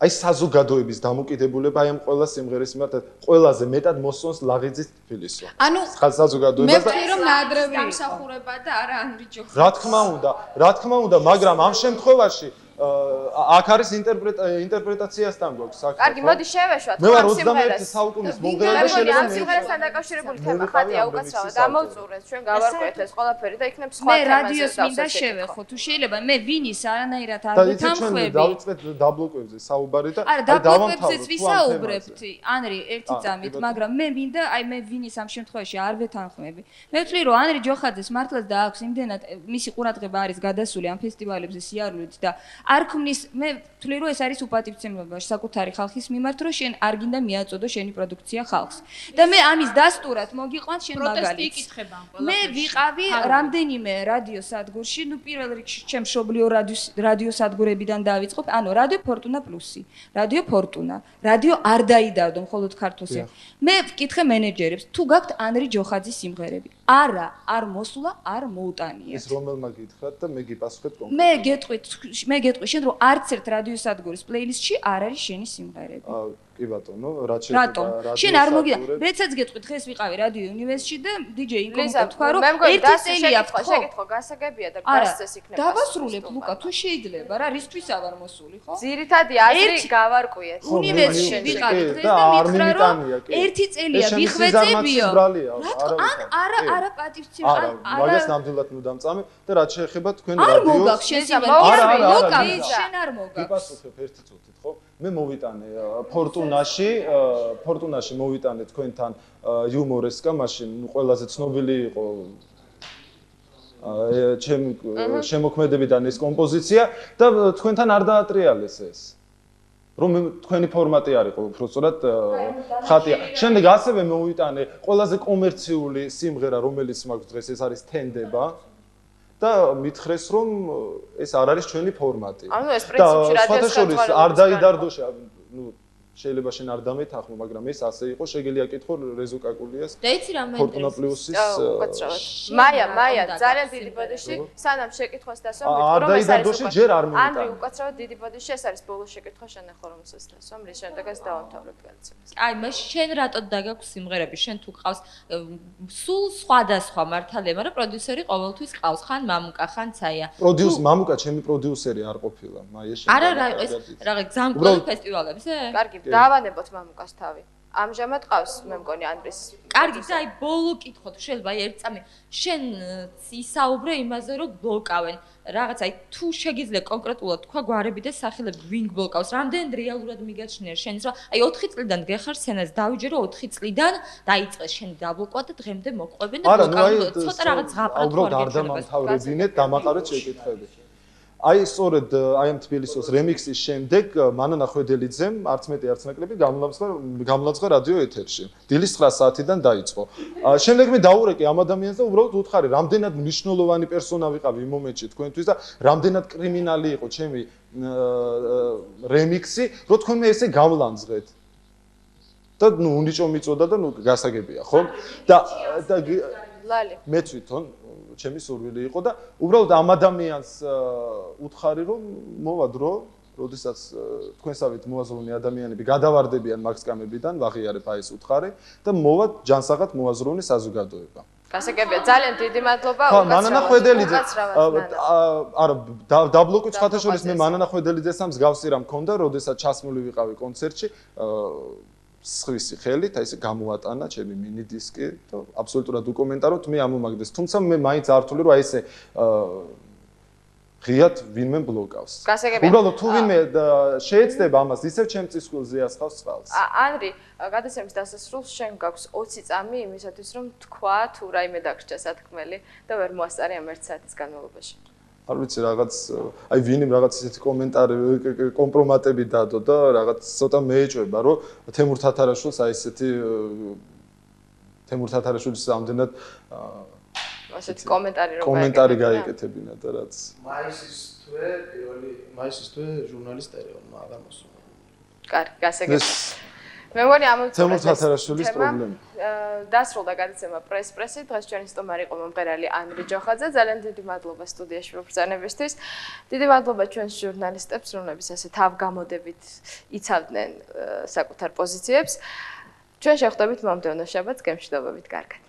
აი საზოგადოების დამოკიდებულება აი ამ ყველა სიმღერის მიმართ ყველაზე მეტად მოსწონს ლაღიძის თბილისო. ანუ საზოგადოებას მე ვთქვი რომ ნაადრევი დამსახურება და არა ანრი ჯოხა. რა თქმა უნდა, მაგრამ ამ შემთხვევაში აქ არის ინტერპრეტაციასთან გვაქვს საქმე. კარგი, მოდი შევეშვათ მე ვარ 21 საუკუნის მომღერალი შეიძლება ამ სიმღერასთან დაკავშირებული თემა ხატია უკაცრავად. ამოვწურეთ, ჩვენ გავარკვევთ ეს ყველაფერი და იქნებ სხვა თემაზე. მე რადიოს მინდა შევეხო, თუ შეიძლება მე ვინის არანაირად არ ვეთანხმები. დავიწყეთ დაბლოკებზე საუბარი და არა, დაბლოკებზეც ვისაუბრებთ, ანრი ერთი წამით, მაგრამ მე მინდა აი მე ვინის ამ შემთხვევაში არ ვეთანხმები. მე ვთვლი რომ ანრი ჯოხაძეს მართლაც დააქვს იმდენად მისი ყურადღება არის გადასული ამ ფესტივალებზე სიარულით და არ ქმნის მე ვთვლი რომ ეს არის უპატივცემლობა საკუთარი ხალხის მიმართ რომ შენ არ გინდა მიაწოდო შენი პროდუქცია ხალხს და მე ამის დასტურად მოგიყვანს შენ მაგალითს მე ვიყავი რამდენიმე რადიო სადგურში ნუ პირველ რიგში ჩემ მშობლიო რადიო სადგურებიდან დავიწყებ ანუ რადიო ფორტუნა პლუსი რადიო ფორტუნა რადიო არ დაიდავდო მხოლოდ ქართულზე მე ვკითხე მენეჯერებს თუ გაქვთ ანრი ჯოხაძის სიმღერები არა არ მოსულა არ მოუტანია ის რომელმა გითხრათ და მე გიპასუხეთ კონკრეტულად მე გეტყვი შენ რომ არც ერთ რადიო სადგურის პლეილისტში არ არის შენი სიმღერები. კი ბატონო, რაც შეიძლება რატომ? შენ არ მოგიდა. მეცაც გეტყვი დღეს ვიყავი რადიო უნივერსიტეტში და DJ ინკომიტა თქვა რომ ერთი წელია ხო? შეკითხო, გასაგებია და გასცეს იქნება. დავასრულებ ლუკა, თუ შეიძლება რა, რისთვის ავარ მოსული, ხო? ძირითადი აზრი გავარკვიეთ. უნივერსიტეტში ვიყავი დღეს და მითხრა რომ ერთი წელია ვიხვეწებიო. არა პატივცემ არა მაგას ნამდვილად ნუ დამწამე და რაც შეეხება თქვენ რადიოს არ მოგაქვს შენ სიმღერა ლუკა შენ არ მოგაქვს გიპასუხებ ერთი წუთით ხო მე მოვიტანე ფორტუნაში მოვიტანე თქვენთან იუმორესკა მაშინ ყველაზე ცნობილი იყო ჩემ შემოქმედებიდან ეს კომპოზიცია და თქვენთან არ დაატრიალეს ეს რომ თქვენი ფორმატი არ იყო უბრალოდ ხატია. შემდეგ ასევე მოვიტანე ყველაზე კომერციული სიმღერა რომელიც მაქვს დღეს ეს არის თენდება და მითხრეს რომ ეს არ არის ჩვენი ფორმატი. ანუ ეს პრინციპში რადიოს ხატვარი არ დაიდარდო ნუ შეიძლება შენ არ დამეთანხმო, მაგრამ ეს ასე იყო, შეგიძლია კითხო რეზო კაკულიას. და იცი რა მე ფორტუნა პლუსის მაია, ძალიან დიდი ბოდიში, სანამ შეკითხვას დასვა, არ დაიდარდოში ჯერ არ მოვიტანე. ანრი უკაცრავად დიდი ბოდიში, ეს არის ბოლო შეკითხვა შენახო რომ მოსასწრასო, რის შემდეგაც დავამთავრებ განცემას. აი, მე შენ რატო დაგაქვს სიმღერები, შენ თუ ყავს სულ სხვადასხვა მართალია, მაგრამ პროდიუსერი ყოველთვის ყავს, ხან მამუკა, ხან ცაია. მამუკა ჩემი პროდიუსერი არ ყოფილა, მაია შენ. არა, რა იყო ეს, რაღაც გზამკვლევი ფესტივალებზე? კარგი, დავანებოთ მამუკას თავი. ამჟამად ყავს მე მგონი ანდრის. კარგი, და აი ბოლო კითხოთ, შეიძლება ერთ წამი შენ ისაუბრე იმაზე, რომ ბლოკავენ. რაღაც აი თუ შეგიძლია კონკრეტულად თქვა გვარები და სახელები ვინ ბლოკავს, რამდენ რეალურად მიგაჩნია შენს რა. აი 4 წლიდან გეხარ სცენას დავიჯერო 4 წლიდან დაიწყეს შენ დაბლოკვა და დღემდე მოყვებენ და ბლოკავენ. ცოტა რაღაც ზღაპრად უბრალოდ არ დამამთავრებინეთ, დამაყარეთ შეკითხვები. აი სწორედ აი ამ თბილისის რემიქსის შემდეგ მანანა ხვედელიძემ არც მეტი არც ნაკლები გამლაცხა რადიო ეთერში. დილის 9 საათიდან დაიწყო. შემდეგ მე დაურეკე ამ ადამიანს და უბრალოდ უთხარი, რამდენად მნიშვნელოვანი პერსონა ვიყავი იმ მომენტში თქვენთვის და რამდენად კრიმინალი იყო ჩემი რემიქსი, რომ თქვენ მე ესე გამლანძღეთ. და ნუ უნიჭო მიწოდა და ნუ გასაგებია, ხო? და ლალი. მე თვითონ ჩემი სურვილი იყო და უბრალოდ ამ ადამიანს უთხარი რომ მოვა დრო, როდესაც თქვენსავით მოაზროვნე ადამიანები გადავარდებიან მაგსკამებიდან, ვაღიარებ აი ეს უთხარი და მოვა ჯანსაღად მოაზროვნე საზოგადოება. გასაგებია, ძალიან დიდი მადლობა. მანანა ხვედელიძე. არა, დაბლოკო ხათაშორის მე მანანა ხვედელიძეს ამ მსგავსი რამ მქონდა, როდესაც ჩასმული ვიყავი კონცერტში. სხვისი ხელით, აი ესე გამოატანა ჩემი მინი დისკი და აბსოლუტურად უკომენტაროთ მე ამომაგდეს. თუმცა მე მაინც ართული რომ აი ესე ღიად ვინმე ბლოკავს. გასაგებია. უბრალოდ თუ ვინმე შეეცდება ამას, ისევ ჩემ წისქვილზე ასხავს წყალს. ანდრი, გადაცემის დასასრულს შენ გაქვს 20 წამი იმისათვის რომ თქვა თუ რაიმე დაგრჩა სათქმელი და ვერ მოასწარი ამ 1 საათის განმავლობაში. არ ვიცი რაღაც აი ვინიმ რაღაც ისეთი კომენტარი კომპრომატები დადო და რაღაც ცოტა მეეჭვება რომ თემურ თათარაშვილს აი ესეთი თემურ თათარაშვილის ამდენად ასეთი კომენტარი რომ კომენტარი გაიკეთებინა და რაც მაისის თვე ჟურნალისტერიონმა აღარ მოსულა. კარგი, გასაგებია. მე მგონი ამ თემურ თათარაშვილის პრობლემა. დასრულდა გადაცემა პრესი. დღეს ჩვენი სტუმარი იყო მომღერალი ანდრი ჯოხაძე. ძალიან დიდი მადლობა სტუდიაში მობრძანებისთვის. დიდი მადლობა ჩვენს ჟურნალისტებს, რომლებიც ასე თავგამოდებით იცავდნენ საკუთარ პოზიციებს. ჩვენ შევხვდებით მომდევნო შაბათს, გემშვიდობებით, კარგად.